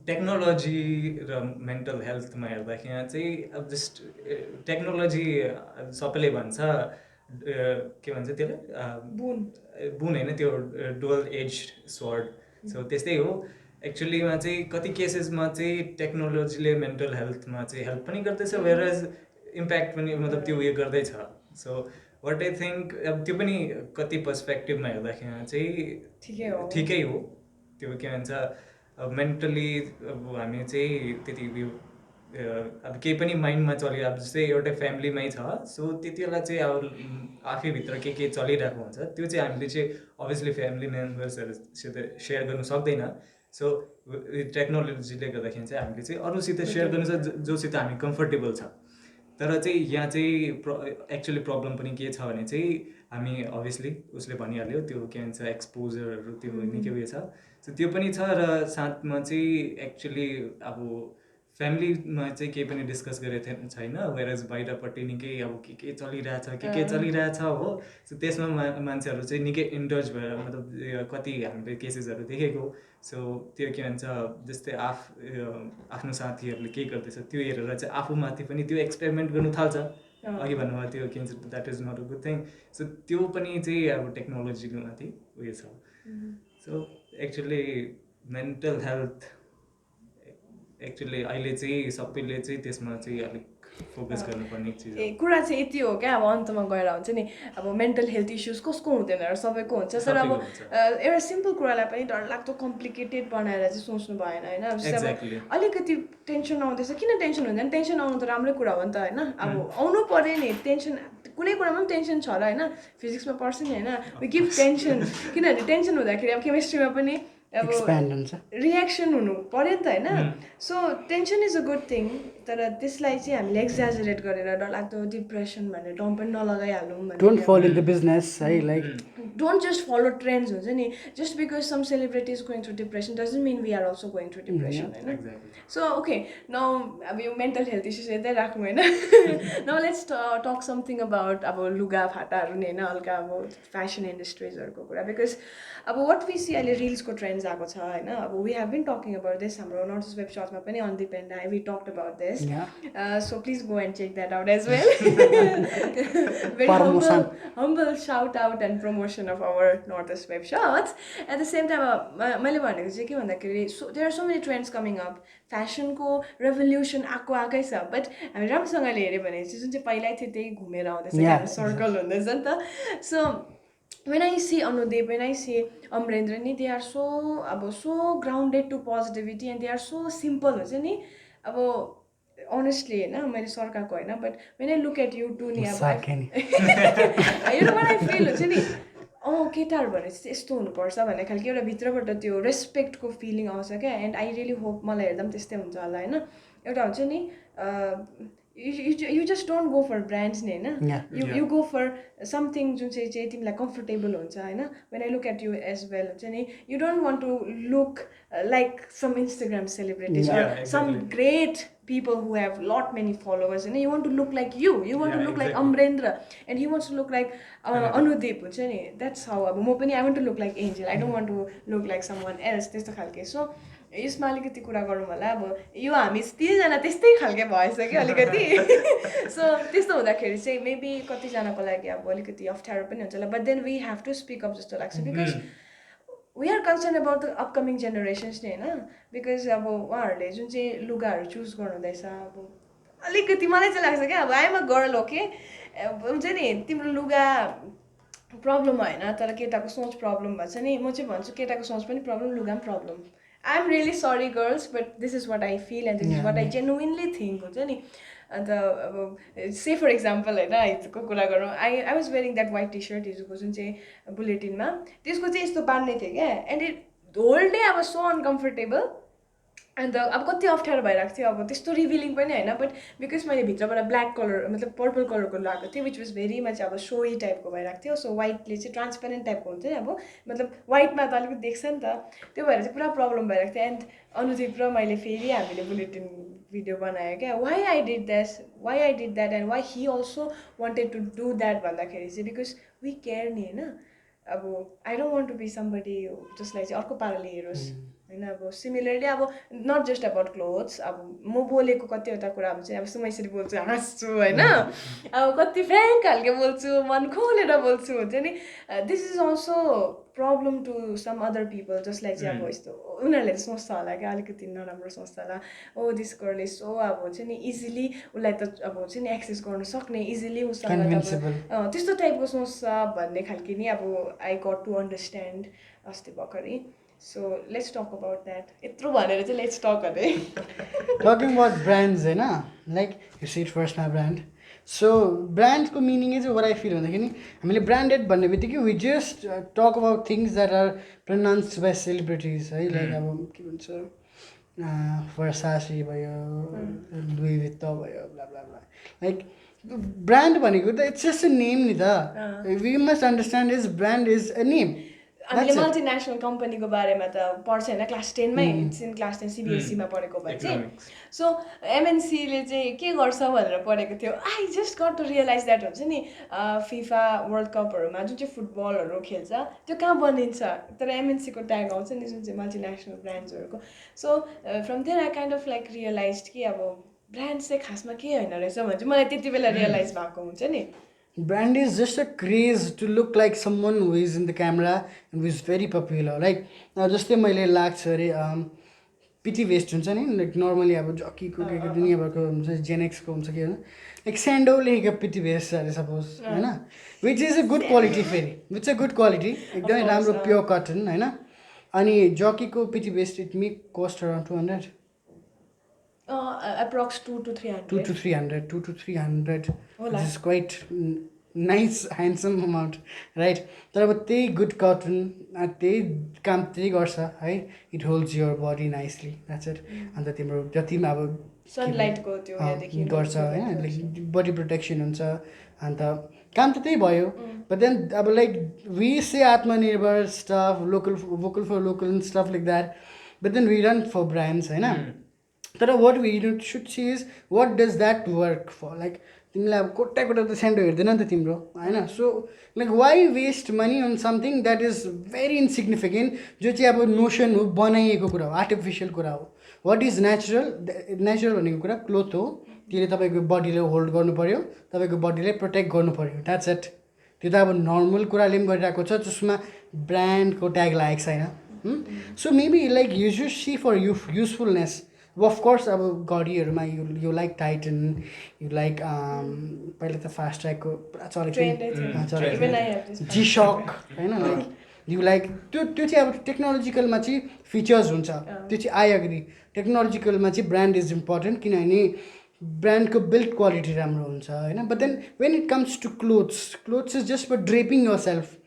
टेक्नोलोजी र मेन्टल हेल्थमा हेर्दाखेरि चाहिँ अब जस्ट टेक्नोलोजी सबैले भन्छ के भन्छ त्यसलाई बुन होइन त्यो डुअल एज स्वर्ड सो त्यस्तै हो एक्चुअलीमा चाहिँ कति केसेसमा चाहिँ टेक्नोलोजीले मेन्टल हेल्थमा चाहिँ हेल्प पनि गर्दैछ वेयरएज इम्प्याक्ट पनि मतलब त्यो उयो गर्दैछ सो वाट आई थिङ्क अब त्यो पनि कति पर्सपेक्टिभमा हेर्दाखेरि चाहिँ ठिकै हो त्यो के भन्छ अब मेन्टली अब हामी चाहिँ त्यति उयो अब केही पनि माइन्डमा चल्यो अब जस्तै एउटै फ्यामिलीमै छ सो त्यति बेला चाहिँ अब आफैभित्र के चलिरहेको हुन्छ त्यो चाहिँ हामीले चाहिँ अभियसली फ्यामिली मेम्बर्सहरूसित सेयर गर्नु सक्दैन सो टेक्नोलोजीले गर्दाखेरि चाहिँ हामीले चाहिँ अरूसित सेयर गर्नु छ जोसित हामी कम्फर्टेबल छ तर चाहिँ यहाँ चाहिँ एक्चुअली प्रब्लम पनि के छ भने चाहिँ हामी अभियसली उसले भनिहाल्यो त्यो के भन्छ एक्सपोजरहरू त्यो निकै उयो छ सो त्यो पनि छ र साथमा चाहिँ एक्चुली अब फ्यामिलीमा चाहिँ केही पनि डिस्कस गरेको छैन वेयरएज बाहिरपट्टि निकै अब के चलिरहेछ के चलिरहेछ हो सो त्यसमा मान्छेहरू चाहिँ निकै इन्डल्ज भएर मतलब कति हामीले केसेसहरू देखेको सो त्यो के भन्छ जस्तै आफ्नो साथीहरूले के गर्दैछ त्यो हेरेर चाहिँ आफूमाथि पनि त्यो एक्सपेरिमेन्ट गर्नु थाल्छ अघि भन्नुभयो त्यो के भन्छ that is not a good thing so त्यो पनि चाहिँ अब टेक्नोलोजीको माथि उयो छ so actually mental health actually अहिले चाहिँ सबैले चाहिँ त्यसमा चाहिँ अलिक फोकस गर्नुपर्ने चिज हो कुरा चाहिँ यति हो क्या अब अन्तमा गएर हुन्छ नि अब मेन्टल हेल्थ इस्युज कसको हुँदैन र सबैको हुन्छ तर अब एउटा सिम्पल कुरालाई पनि डरलाग्दो कम्प्लिकेटेड बनाएर चाहिँ सोच्नु भएन होइन अब अलिकति टेन्सन आउँदैछ किन टेन्सन हुँदैन टेन्सन आउनु त राम्रै कुरा हो नि त होइन अब आउनु पऱ्यो नि टेन्सन कुनै कुरामा पनि टेन्सन छ र होइन फिजिक्समा पढ्छ नि होइन वी गिभ टेन्सन किनभने टेन्सन हुँदाखेरि अब केमिस्ट्रीमा पनि अब रियाक्सन हुनु पऱ्यो नि त होइन so tension is a good thing तर त्यसलाई चाहिँ हामीले एक्जाजरेट गरेर डरलाग्दो डिप्रेसन भनेर टर्म पनि नलगाइहालौँ don't fall in the business है like don't just follow trends हुन्छ नि just because some celebrity is going through depression doesn't mean we are also going through depression होइन सो ओके नाउ अब यो mental health issues यतै राख्नु होइन now let's talk something about अब लुगा फाटाहरू नि होइन हल्का अब फेसन इन्डस्ट्रिजहरूको कुरा बिकज अब वाट वी सी अहिले रिल्सको ट्रेन्ड्स आएको छ होइन अब we have been talking about this हाम्रो नर्थ इस्ट वेब सर्ट्समा पनि Anudeep and I we talked about this so please go and check that out as well. Very humble shout out and promotion of our Northeast Web Shots. At the same time, मैले भनेको चाहिँ के भन्दाखेरि there are so many trends coming up. फ्यासनको revolution आएकै छ but हामी राम्रोसँगले हेऱ्यो भने चाहिँ जुन चाहिँ पहिल्यै थियो त्यही घुमेर आउँदैछ सर्कल हुँदैछ नि त so when I see Anudeep, when I see Amrendra, they are so grounded to positivity and they are so simple हुन्छ नि अब honestly होइन मैले सरकारको होइन but when I look at you two नि अब you know what I feel हुन्छ नि केटाहरू भने चाहिँ यस्तो हुनुपर्छ भन्ने खालको एउटा भित्रबाट त्यो रेस्पेक्टको फिलिङ आउँछ क्या एन्ड आई रियली होप मलाई हेर्दा पनि त्यस्तै हुन्छ होला होइन एउटा हुन्छ नि you just don't go for brands नि होइन you go for something जुन चाहिँ तिमीलाई कम्फर्टेबल हुन्छ होइन when I look at you as well हुन्छ नि you don't want to look like some Instagram celebrities or some great people who have lot many followers and you want to look like you want to look like Amrendra and he wants to look like Anudeep हुन्छ नि that's how अब म पनि I want to look like Angel I don't want to look like someone else त्यस्तो खालके so यसमा अलिकति कुरा गरौँ होला अब यो हामी तिनजना त्यस्तै खालके भएछ कि अलिकति सो त्यस्तो हुँदाखेरि चाहिँ मेबी कतिजनाको लागि अब अलिकति अप्ठ्यारो पनि हुन्छ होला but then we have to speak up जस्तो लाग्छ because we are concern about the upcoming generations नि होइन बिकज अब उहाँहरूले जुन चाहिँ लुगाहरू चुज गर्नुहुँदैछ अब अलिकति मलाई चाहिँ लाग्छ क्या अब आइएम अ गर्ल हो कि हुन्छ नि तिम्रो लुगा प्रब्लम होइन तर केटाको सोच प्रब्लम भन्छ नि म चाहिँ भन्छु केटाको सोच पनि प्रब्लम लुगा पनि problem I'm really sorry girls but this is what I feel and this is what I genuinely think हुन्छ नि अन्त say for example होइन हिजोको कुरा गरौँ I was wearing that white t-shirt हिजोको जुन चाहिँ बुलेटिनमा त्यसको चाहिँ यस्तो बान्ने थियो क्या and it whole day I was so uncomfortable अन्त अब कति अप्ठ्यारो भइरहेको थियो अब त्यस्तो रिभिलिङ पनि होइन बट बिकज मैले भित्रबाट ब्ल्याक कलर मतलब पर्पल कलरको लगाएको थिएँ विच वाज भेरी मच अब सोही टाइपको भइरहेको थियो सो वाइटले चाहिँ ट्रान्सपेरेन्ट टाइपको हुन्छ नि अब मतलब वाइटमा त अलिकति देख्छ नि त त्यो भएर चाहिँ पुरा प्रब्लम भइरहेको थियो एन्ड अनुदीप र मैले फेरि हामीले बुलेटिन भिडियो बनायो क्या why I did that and why he also wanted to do that भन्दाखेरि चाहिँ बिकज वी केयर नि होइन अब I don't want to be somebody जसलाई चाहिँ अर्को पाराले हेरोस् होइन अब सिमिलरली अब नट जस्ट अबाउट क्लोथ्स अब म बोलेको कतिवटा कुराहरू चाहिँ अब सुमैसरी बोल्छु हाँस्छु होइन अब कति फ्याङ्क खालके बोल्छु मन खोलेर बोल्छु हुन्छ नि this is also problem to some other people जसलाई चाहिँ अब यस्तो उनीहरूले सोच्छ होला क्या अलिकति नराम्रो सोच्छ होला ओ दिस गर्ल इज सो अब हुन्छ नि इजिली उसलाई त अब हुन्छ नि एक्सेस गर्न सक्ने इजिली उसँग त्यस्तो टाइपको सोच्छ भन्ने खालके नि अब आई गट टु अन्डरस्ट्यान्ड अस्ति भर्खरै so let's talk about that यत्रो भनेर चाहिँ लेट्स टक अरे टकिङ अबाउट ब्रान्ड्स होइन लाइक यु सिट फर्स्टमा ब्रान्ड सो ब्रान्डको मिनिङ चाहिँ वाट आई फिल भन्दाखेरि हामीले ब्रान्डेड भन्ने बित्तिकै we just talk about things that are pronounced by celebrities है लाइक अब के भन्छ वर्सासी भयो लुई भित्तो भयो blah blah blah like brand भनेको त इट्स जस्ट अ नेम नि त we must understand is brand is a name हामीले मल्टिनेसनल कम्पनीको बारेमा त पढ्छ होइन क्लास 10मै सिन क्लास 10 सिबिएससीमा पढेको भए चाहिँ सो एमएनसीले चाहिँ के गर्छ भनेर पढेको थियो I just got to realize that हुन्छ नि फिफा वर्ल्ड कपहरूमा जुन चाहिँ फुटबलहरू खेल्छ त्यो कहाँ बनिन्छ तर एमएनसीको ट्याग आउँछ नि जुन चाहिँ मल्टिनेसनल ब्रान्ड्सहरूको so from there I kind of like realise कि अब ब्रान्ड चाहिँ खासमा के होइन रहेछ भने चाहिँ मलाई त्यति बेला रियलाइज भएको हुन्छ नि Brand is just a craze to look like someone who is in the camera and who is very popular. Like, जस्तै मैले लाग्छ अरे पिटी वेस्ट हुन्छ नि लाइक नर्मली अब जकीको के दुनियाँभरको हुन्छ जेनेक्सको हुन्छ के लाइक स्यान्डो लेखेको पिटी वेस्ट अरे सपोज होइन which is a good quality फेरि विच अ गुड क्वालिटी एकदमै राम्रो प्योर कटन होइन अनि जकीको PT vest it may cost around 200 approx 2 to 300 2 to 300 which is quite nice handsome amount right तर अब त्यही गुड कटन त्यही काम त्यही गर्छ है it holds your body nicely that's it अन्त तिम्रो जति पनि अब सनलाइटको त्यो गर्छ होइन लाइक बडी प्रोटेक्सन हुन्छ अन्त काम त त्यही भयो बट देन अब लाइक वी से आत्मनिर्भर stuff local vocal for local stuff like that but then we run for brands होइन तर what we should see is what does that work for like तिमीलाई अब कोटा कोटा त सेन्डो हेर्दैन नि त तिम्रो होइन so like why waste money on something that is very insignificant जो चाहिँ अब नोसन हो बनाइएको कुरा हो आर्टिफिसियल कुरा हो वाट इज नेचुरल भनेको कुरा क्लोथ हो त्यसले तपाईँको बडीलाई होल्ड गर्नु पऱ्यो तपाईँको बडीलाई प्रोटेक्ट गर्नु पऱ्यो द्याट्स इट त्यो त अब नर्मल कुराले पनि गरिरहेको छ जसमा ब्रान्डको ट्याग लागेको छैन so maybe like you should see for usefulness of course अब घडीहरूमा you like Titan you like पहिला त फास्ट ट्र्याकको पुरा चलेको जी सक होइन लाइक यु लाइक त्यो चाहिँ अब टेक्नोलोजिकलमा चाहिँ फिचर्स हुन्छ त्यो चाहिँ आई एग्री टेक्नोलोजिकलमा चाहिँ ब्रान्ड इज इम्पोर्टेन्ट किनभने ब्रान्डको बिल्ड क्वालिटी राम्रो हुन्छ होइन but then when it comes to clothes is just for draping yourself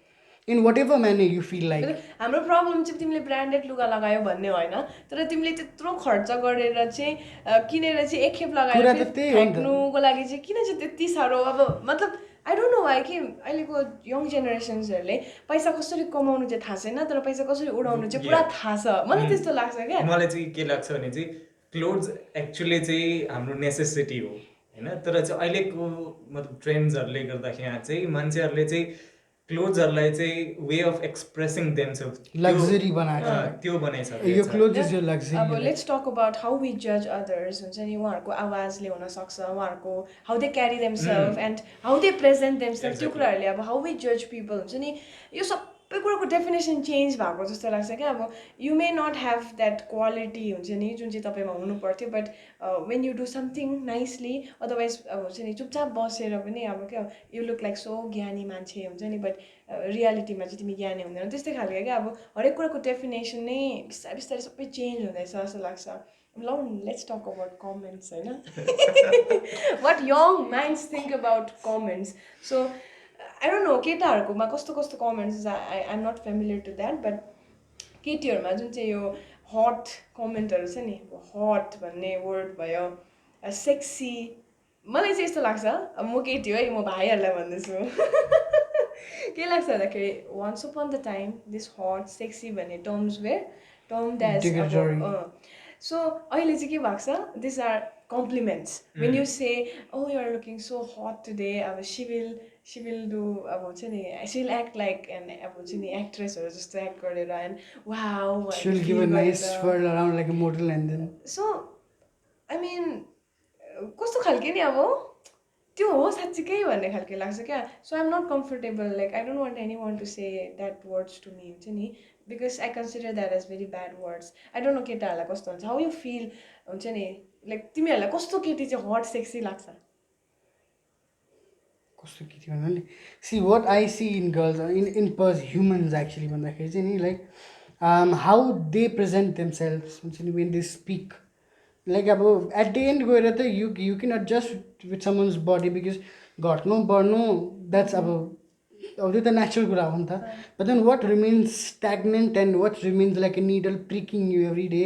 in whatever manner you feel like हाम्रो प्रब्लम चाहिँ तिमीले ब्रान्डेड लुगा लगायो भन्ने होइन तर तिमीले त्यत्रो खर्च गरेर चाहिँ किनेर चाहिँ एकखेप लगाएर फ्याँक्नुको लागि चाहिँ किन चाहिँ त्यति साह्रो अब मतलब आई डोन्ट नो वाइ कि अहिलेको यङ जेनेरेसन्सहरूले पैसा कसरी कमाउनु चाहिँ थाहा छैन तर पैसा कसरी उडाउनु चाहिँ पुरा थाहा छ मलाई त्यस्तो लाग्छ क्या मलाई चाहिँ के लाग्छ भने चाहिँ क्लोथ्स एक्चुअली चाहिँ हाम्रो नेसेसिटी हो होइन तर चाहिँ अहिलेको मतलब ट्रेन्ड्सहरूले गर्दाखेरि चाहिँ मान्छेहरूले चाहिँ क्लोथ्सहरूलाई चाहिँ way of expressing themselves luxury बनाएको त्यो बनाइसक्यो यो क्लोथ इज यो लग्जरी अब let's talk about how we जज अदर्स हुन्छ नि उहाँहरूको आवाजले हुनसक्छ उहाँहरूको how they carry themselves and how they present themselves त्यो कुराहरूले अब हाउ वी जज पिपल हुन्छ नि यो सबै कुराको डेफिनेसन चेन्ज भएको जस्तो लाग्छ क्या अब you may not have that quality हुन्छ नि जुन चाहिँ तपाईँमा हुनु पर्थ्यो but when you do something nicely otherwise अब हुन्छ नि चुपचाप बसेर पनि अब क्या यु लुक लाइक सो ज्ञानी मान्छे हुन्छ नि बट रियालिटीमा चाहिँ तिमी ज्ञानी हुँदैन त्यस्तै खालको क्या अब हरेक कुराको डेफिनेसन नै बिस्तारै बिस्तारै सबै चेन्ज हुँदैछ जस्तो लाग्छ ल लेट्स टक अबाउट कमेन्ट्स होइन what young minds think about comments so I don't know केटाहरूकोमा कस्तो कस्तो comments I am not familiar to that but केटीहरूमा जुन चाहिँ यो हट कमेन्टहरू छ नि हट भन्ने वर्ड भयो सेक्सी मलाई चाहिँ यस्तो लाग्छ अब म केटी हो है म भाइहरूलाई भन्दैछु के लाग्छ भन्दाखेरि once upon the time this hot sexy भन्ने terms where term that so अहिले चाहिँ के भएको छ this are compliments when you say oh you are looking so hot today अब she will she will do अब हुन्छ नि she will act like an अब हुन्छ नि एक्ट्रेसहरू जस्तो एक्ट गरेर and wow She will give a nice swirl around like a model and then so I mean कस्तो खालके नि अब त्यो हो साँच्चीकै भन्ने खालके लाग्छ क्या so I'm not comfortable like I don't want anyone to say that words to me हुन्छ नि because I consider that as very bad words I don't know केटाहरूलाई कस्तो हुन्छ how you feel हुन्छ नि like तिमीहरूलाई कस्तो केटी चाहिँ hot sexy लाग्छ कस्तो के थियो भन्नाले see what I see in girls in humans actually भन्दाखेरि चाहिँ नि like how they present themselves हुन्छ नि वेन दे स्पिक लाइक अब एट द एन्ड गएर त you can not just with someone's body because घट्नु बढ्नु द्याट्स अब त्यो त नेचुरल कुरा हो नि त but then what remains stagnant and what remains like a needle pricking you every day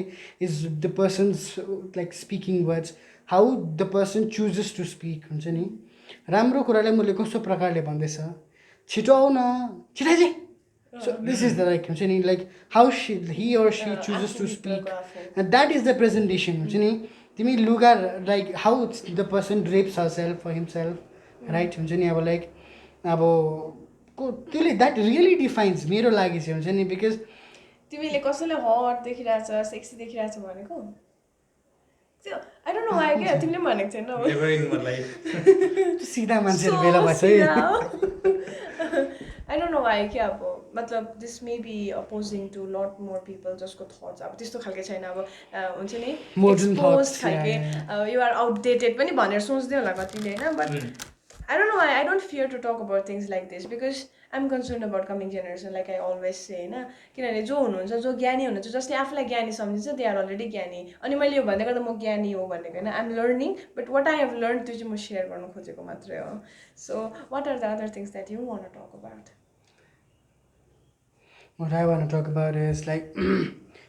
is the person's like speaking words how the person chooses to speak हुन्छ नि राम्रो कुरालाई मैले कस्तो प्रकारले भन्दैछ छिटो आऊ न छिटै चाहिँ so this is the like हुन्छ नि like how he or she chooses to speak and that is the presentation हुन्छ नि तिमी लुगा like how the person drapes herself for himself right हुन्छ नि अब लाइक अब त्यसले द्याट रियली डिफाइन्स मेरो लागि चाहिँ हुन्छ नि बिकज तिमीले कसैलाई हट देखिरहेछ सेक्सी देखिरहेछ भनेको I don't know why क्या तिमीले भनेको छैन Never in my life. सिधा मान्छेहरू भेला भएछ I don't know why क्या अब मतलब this may be opposing to lot more people जसको thoughts अब त्यस्तो खालके छैन अब हुन्छ नि exposed खालके you are outdated पनि भनेर सोच्दै होला कतिले होइन but I don't know why I don't fear to talk about things like this because I'm concerned about coming generation like I always say होइन किनभने जो हुनुहुन्छ जो ज्ञानी हुनुहुन्छ जसले आफूलाई ज्ञानी सम्झिन्छ they are already ज्ञानी अनि मैले यो भन्दै गर्दा म ज्ञानी हो भनेको होइन I'm learning but what I have learned त्यो चाहिँ म सेयर गर्न खोजेको मात्रै हो so what are the other things that you want to talk about? What I want to talk about is like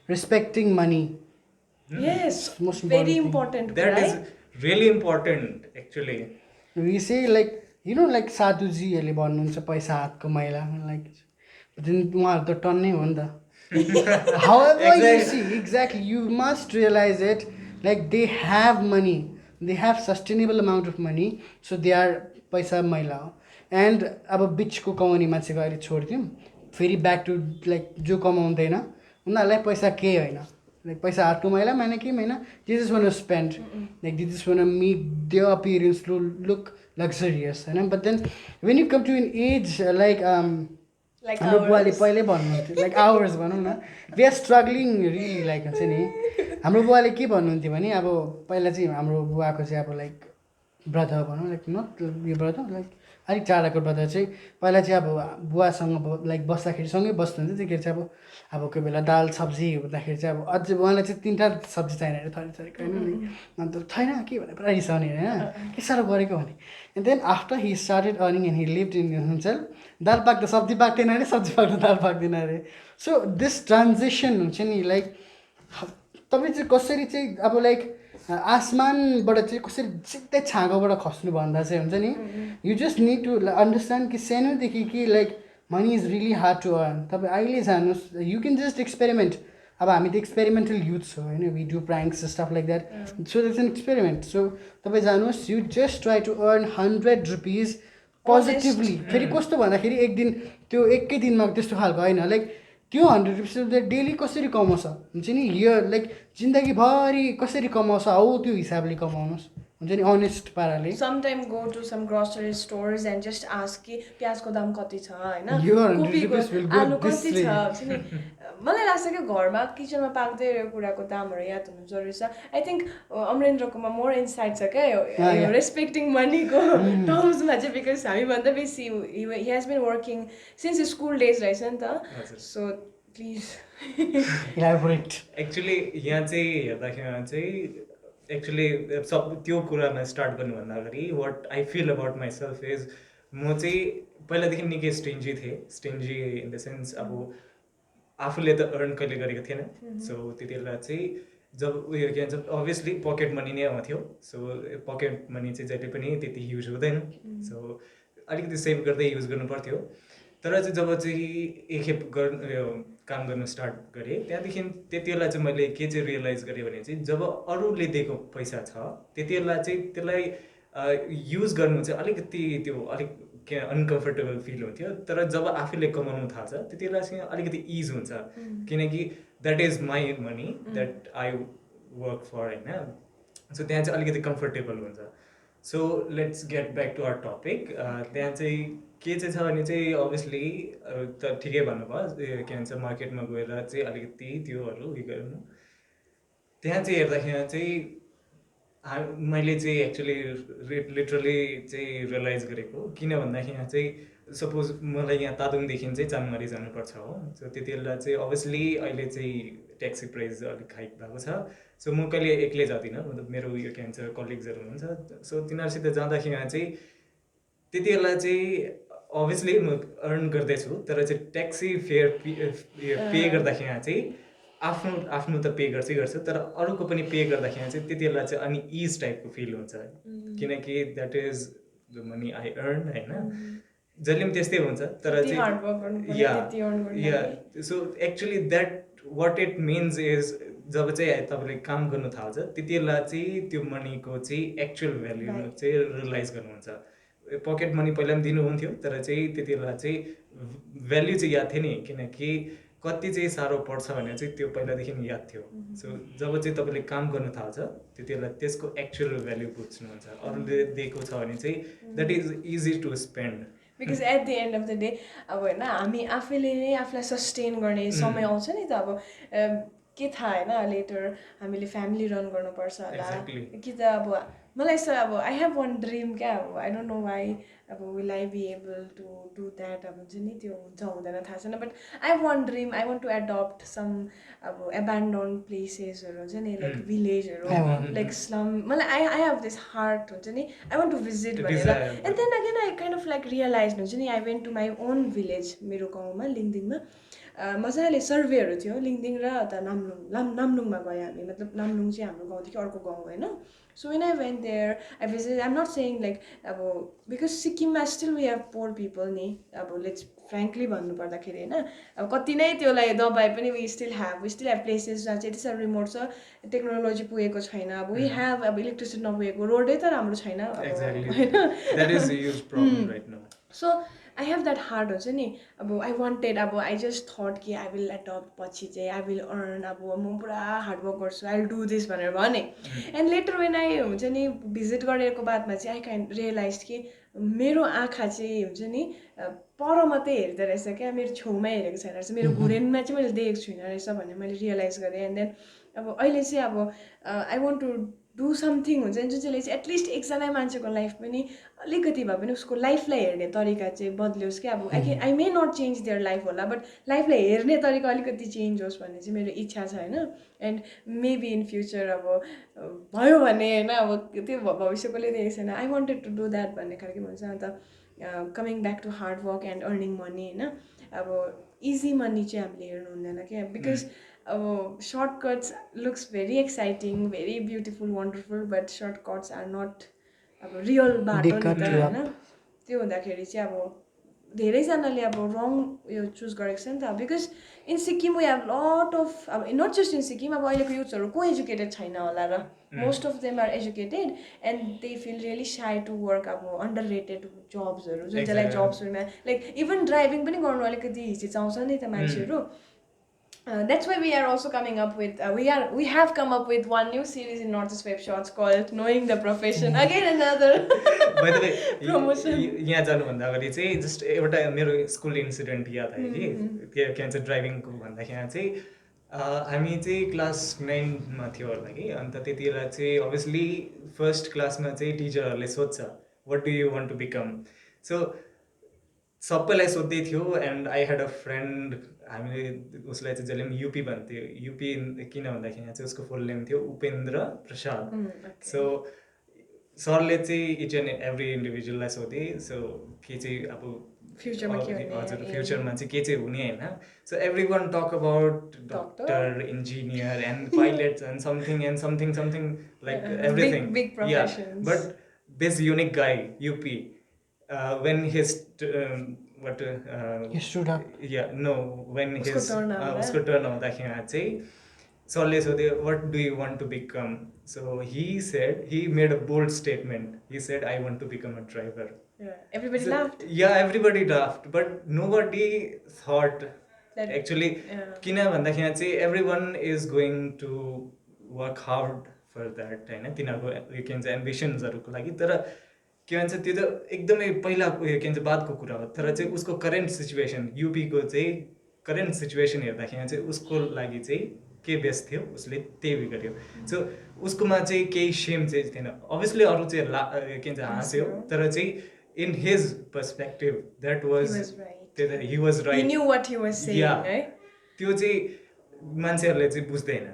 respecting money. Yes, most very important. That is really important actually. We say like you know like साधुजीहरूले भन्नुहुन्छ पैसा हातको मैला like उहाँहरू त टन्नै हो नि त however you see exactly you must realize it like they have money they have sustainable amount of money so they are पैसा मैला हो and अब बिचको कमाउने मान्छेको अहिले छोडिदिउँ फेरि ब्याक टु लाइक जो कमाउँदैन उनीहरूलाई पैसा केही होइन लाइक पैसा हातको मैला माने केही होइन they just want spend like they just want make their appearance look luxurious होइन but then when you come to an age like हाम्रो बुवाले पहिल्यै भन्नुहुन्थ्यो लाइक आवर्स भनौँ न we are struggling really like हुन्छ नि हाम्रो बुवाले के भन्नुहुन्थ्यो भने अब पहिला चाहिँ हाम्रो बुवाको चाहिँ अब लाइक ब्रदर भनौँ लाइक नट यो ब्रदर लाइक अलिक टाढाको ब्रदर चाहिँ पहिला चाहिँ अब बुवासँग लाइक बस्दाखेरि सँगै बस्नुहुन्थ्यो त्यतिखेर चाहिँ अब कोही बेला दाल सब्जी हुँदाखेरि चाहिँ अब अझै उहाँलाई चाहिँ 3टा सब्जी चाहिने अरे थरी थरीको होइन नि अन्त छैन के भने पुरा रिसाउने होइन के साह्रो गरेको भने and then after he started earning and he lived in himself दाल पाक्दा सब्जी पाक्दैन अरे सब्जी पाक्दा दाल पाक्दैन अरे सो दिस ट्रान्जेक्सन हुन्छ नि लाइक तपाईँ चाहिँ कसरी चाहिँ अब लाइक आसमानबाट चाहिँ कसरी सिधै छाँगोबाट खस्नुभन्दा चाहिँ हुन्छ नि you just need to understand कि सानोदेखि कि like money is really hard to earn तपाईँ अहिले जानुहोस् यु क्यान जस्ट एक्सपेरिमेन्ट अब हामी त एक्सपेरिमेन्टल युथ्स हो होइन we do pranks stuff like that so that's an experiment so तपाईँ जानुहोस् you just try to earn 100 rupees positively फेरि कस्तो भन्दाखेरि एक दिन त्यो एकै दिनमा त्यस्तो खालको होइन लाइक त्यो 100 रुपिस डेली कसरी कमाउँछ हुन्छ नि यो लाइक जिन्दगीभरि कसरी कमाउँछ हौ त्यो हिसाबले कमाउनुहोस् हुन्छ नि अनेस्ट पाराले sometime go to some grocery stores and just ask कि प्याजको दाम कति छ होइन आलु कति छ हुन्छ नि मलाई लाग्छ कि घरमा किचनमा पाक्दै कुराको दामहरू याद हुनु जरुरी छ आई थिङ्क अमरेन्द्रकोमा मोर इन्साइट छ क्या यो रेस्पेक्टिङ मनीको टर्म्समा चाहिँ बिकज हामीभन्दा बेसी he has been working since school days रहेछ नि त सो प्लिज इलाबोरेट एक्चुली यहाँ चाहिँ हेर्दाखेरि चाहिँ एक्चुली सब त्यो कुरामा स्टार्ट गर्नुभन्दा अगाडि what I feel about myself is म चाहिँ पहिलादेखि निकै स्टिन्जी थिएँ स्टिन्जी इन द सेन्स अब आफूले त अर्न कहिले गरेको थिएन सो त्यति बेला चाहिँ जब उयो के भन्छ अभियसली पकेट मनी नै आउँथ्यो सो पकेट मनी चाहिँ जहिले पनि त्यति युज हुँदैन सो अलिकति सेभ गर्दै युज गर्नु पर्थ्यो तर चाहिँ जब चाहिँ एकखेप काम गर्न स्टार्ट गरेँ त्यहाँदेखि त्यति बेला चाहिँ मैले के चाहिँ रियलाइज गरेँ भने चाहिँ जब अरूले दिएको पैसा छ त्यति बेला चाहिँ त्यसलाई युज गर्नु चाहिँ अलिकति त्यो अलिक अनकम्फर्टेबल फिल हुन्थ्यो तर जब आफूले कमाउनु थाल्छ त्यति बेला चाहिँ अलिकति इज हुन्छ किनकि that is my money that I work for होइन सो त्यहाँ चाहिँ अलिकति कम्फर्टेबल हुन्छ so let's get back to our topic त्यहाँ चाहिँ के चाहिँ छ भने चाहिँ अभियसली त ठिकै भन्नुभयो के भन्छ मार्केटमा गएर चाहिँ अलिकति त्योहरू उयो गर्नु त्यहाँ चाहिँ हेर्दाखेरि चाहिँ मैले चाहिँ एक्चुली लिटरली चाहिँ रियलाइज गरेको किन भन्दाखेरि यहाँ चाहिँ सपोज मलाई यहाँ तादोङदेखि चाहिँ चानमारी जानुपर्छ हो सो त्यति बेला चाहिँ अभियसली अहिले चाहिँ ट्याक्सी प्राइस अलिक हाइक भएको छ सो म कहिले एक्लै जाँदिनँ मतलब मेरो उयो के भन्छ कलिग्सहरू हुनुहुन्छ सो तिनीहरूसित जाँदाखेरि यहाँ चाहिँ त्यति बेला चाहिँ अभियसली म अर्न गर्दैछु तर चाहिँ ट्याक्सी फेयर पे गर्दाखेरि यहाँ चाहिँ आफ्नो त पे गर्छु तर अरूको पनि पे गर्दाखेरि चाहिँ त्यति बेला चाहिँ अनि इज टाइपको फिल हुन्छ किनकि that is the money I earn होइन जहिले पनि त्यस्तै हुन्छ तर चाहिँ या so actually that what it means is जब चाहिँ तपाईँले काम गर्नु थाल्छ त्यति बेला चाहिँ त्यो मनीको चाहिँ एक्चुअल भ्याल्यु चाहिँ रियलाइज गर्नुहुन्छ पकेट मनी पहिला पनि दिनुहुन्थ्यो तर चाहिँ त्यति बेला चाहिँ भ्याल्यु चाहिँ याद थियो नि किनकि कति चाहिँ साह्रो पर्छ भनेर चाहिँ त्यो पहिलादेखि याद थियो सो जब चाहिँ तपाईँले काम गर्नु थाल्छ त्यति बेला त्यसको एक्चुअल भ्याल्यु बुझ्नुहुन्छ अरूले दिएको छ भने चाहिँ that is easy to spend because at the end of the day अब होइन हामी आफैले नै आफूलाई सस्टेन गर्ने समय आउँछ नि त अब के थाहा होइन लेटर हामीले फ्यामिली रन गर्नुपर्छ होला कि त अब मलाई यस्तो अब आई हेभ वान ड्रिम क्या अब आई डोन्ट नो वाइ अब will I be able to do that अब हुन्छ नि त्यो हुन्छ हुँदैन थाहा छैन but I have one dream I want to adopt some अब एबान्डन प्लेसेसहरू हुन्छ नि लाइक भिलेजहरू लाइक स्लम मलाई आई हेभ दिस हार्ट हुन्छ नि आई वान्ट टु भिजिट भनेर and then again I kind of like realise हुन्छ नि I went to my own village मेरो गाउँमा लिङदिङमा मजाले सर्वेहरू थियो लिङदिङ र त नामलुङमा गयो हामी मतलब नामलुङ चाहिँ हाम्रो गाउँदेखि अर्को गाउँ होइन so when I went there I visit I am not saying like अब बिकज सिक्किममा still we have poor people नि अब लेट्स फ्रेङ्कली भन्नुपर्दाखेरि होइन अब कति नै त्यसलाई दबाए पनि वी स्टिल हेभ प्लेसेस जहाँ चाहिँ यति साह्रो रिमोट छ टेक्नोलोजी पुगेको छैन अब वी हेभ अब इलेक्ट्रिसिटी नपुगेको रोडै त राम्रो छैन होइन so I have that heart हुन्छ नि अब आई वान्टेड अब आई जस्ट थट कि आई विल एडप्ट पछि चाहिँ आई विल अर्न अब म पुरा हार्डवर्क गर्छु आई विल डु दिस भनेर भने एन्ड लेटर वेन आई हुन्छ नि भिजिट गरेको बादमा चाहिँ आई क्यान रियलाइज कि मेरो आँखा चाहिँ हुन्छ नि पर मात्रै हेर्दो रहेछ क्या मेरो छेउमै हेरेको छैन रहेछ मेरो घुरेनमा चाहिँ मैले देखेको छुइनँ रहेछ भन्ने मैले रियलाइज गरेँ एन्ड देन अब अहिले चाहिँ अब I want to do something हुन्छ नि जुन चाहिँले चाहिँ एटलिस्ट एकजना मान्छेको लाइफ पनि अलिकति भए पनि उसको लाइफलाई हेर्ने तरिका चाहिँ बदलियोस् क्या अब I may not change their life होला बट लाइफलाई हेर्ने तरिका अलिकति चेन्ज होस् भन्ने चाहिँ मेरो इच्छा छ होइन एन्ड मेबी इन फ्युचर अब भयो भने होइन अब त्यो भविष्यकोले देखेको छैन I wanted to do that भन्ने खालको भन्छ अन्त coming back to hard work and earning money होइन अब इजी मनी चाहिँ हामीले हेर्नु हुँदैन क्या बिकज अब shortcuts looks very exciting very beautiful wonderful but shortcuts are not अब रियल बाटो नि त होइन त्यो हुँदाखेरि चाहिँ अब धेरैजनाले अब रङ उयो चुज गरेको छ नि त because in Sikkim we have lot of अब नट जस्ट इन सिक्किम अब अहिलेको युथ्सहरू को एजुकेटेड छैन होला र most of them are educated and they feel really shy to work अब अन्डर रेटेड जब्सहरू जुन चाहिँलाई जब्सहरूमा लाइक इभन ड्राइभिङ पनि गर्नु अलिकति हिचिचाउँछ नि त मान्छेहरू that's why we are also coming up with we have come up with one new series in Northeast Web Shots called Knowing the Profession. Again another by the way promotion. यहाँ जानुभन्दा अगाडि चाहिँ जस्ट एउटा मेरो school incident याद आयो कि के भन्छ ड्राइभिङको भन्दाखेरि चाहिँ हामी चाहिँ क्लास 9मा थियो होला कि अन्त त्यति बेला चाहिँ अभियसली फर्स्ट क्लासमा चाहिँ टिचरहरूले सोध्छ what do you want to become so सबैलाई सोध्दै थियो and I had a friend हामीले उसलाई चाहिँ जसले पनि युपी भन्थ्यो युपी किन भन्दाखेरि यहाँ चाहिँ उसको फुल नेम थियो उपेन्द्र प्रसाद सो सरले चाहिँ इच एन्ड एभ्री इन्डिभिजुअललाई सोधे सो के चाहिँ अब हजुर फ्युचरमा चाहिँ के चाहिँ हुने होइन so everyone talk about doctor engineer and pilot and something like everything but this unique guy UP when his he stood up when his उसको टर्न आउँदाखेरि चाहिँ सरले सोध्यो what do you want to become? So he made a bold statement. He said, I want to become a driver. Everybody laughed. Yeah, everybody laughed, but nobody thought That- actually किन भन्दाखेरि चाहिँ everyone is going to work hard for that होइन तिनीहरूको के भन्छ एम्बिसन्सहरूको लागि तर के भन्छ त्यो त एकदमै पहिला के भन्छ बादको कुरा हो तर चाहिँ उसको करेन्ट सिचुएसन युपीको चाहिँ करेन्ट सिचुएसन हेर्दाखेरि चाहिँ उसको लागि चाहिँ के बेस्ट थियो उसले त्यही गर्यो सो उसकोमा चाहिँ केही सेम चाहिँ थिएन अभियसली अरू चाहिँ के भन्छ हाँस्यो तर चाहिँ in his perspective that was he was right. He knew what he was saying, Yeah. right? त्यो चाहिँ मान्छेहरूले चाहिँ बुझ्दैन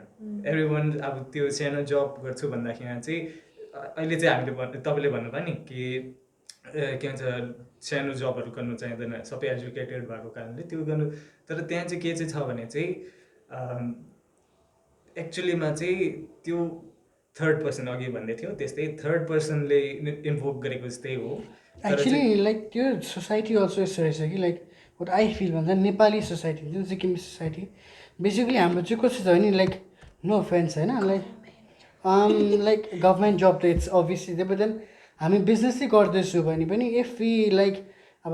एभ्रिवान अब त्यो सानो जब गर्छु भन्दाखेरि चाहिँ अहिले चाहिँ हामीले तपाईँले भन्नुभयो नि कि के भन्छ सानो जबहरू गर्नु चाहिँदैन सबै एजुकेटेड भएको कारणले त्यो गर्नु तर त्यहाँ चाहिँ के चाहिँ छ भने चाहिँ एक्चुअलीमा चाहिँ त्यो थर्ड पर्सन अघि भन्दै थियो त्यस्तै थर्ड पर्सनले इन्भोक गरेको जस्तै हो एक्चुली लाइक त्यो सोसाइटी अल्सो यस्तो रहेछ कि लाइक वाट आई फिल भन्छ नेपाली सोसाइटी जुन सिक्किम सोसाइटी बेसिकली हाम्रो चाहिँ कस्तो छ भने लाइक नो अफेन्स होइन लाइक गभर्मेन्ट जब त इट्स अभियसली बट देन हामी बिजनेस चाहिँ गर्दैछु भने पनि इफ वी लाइक अब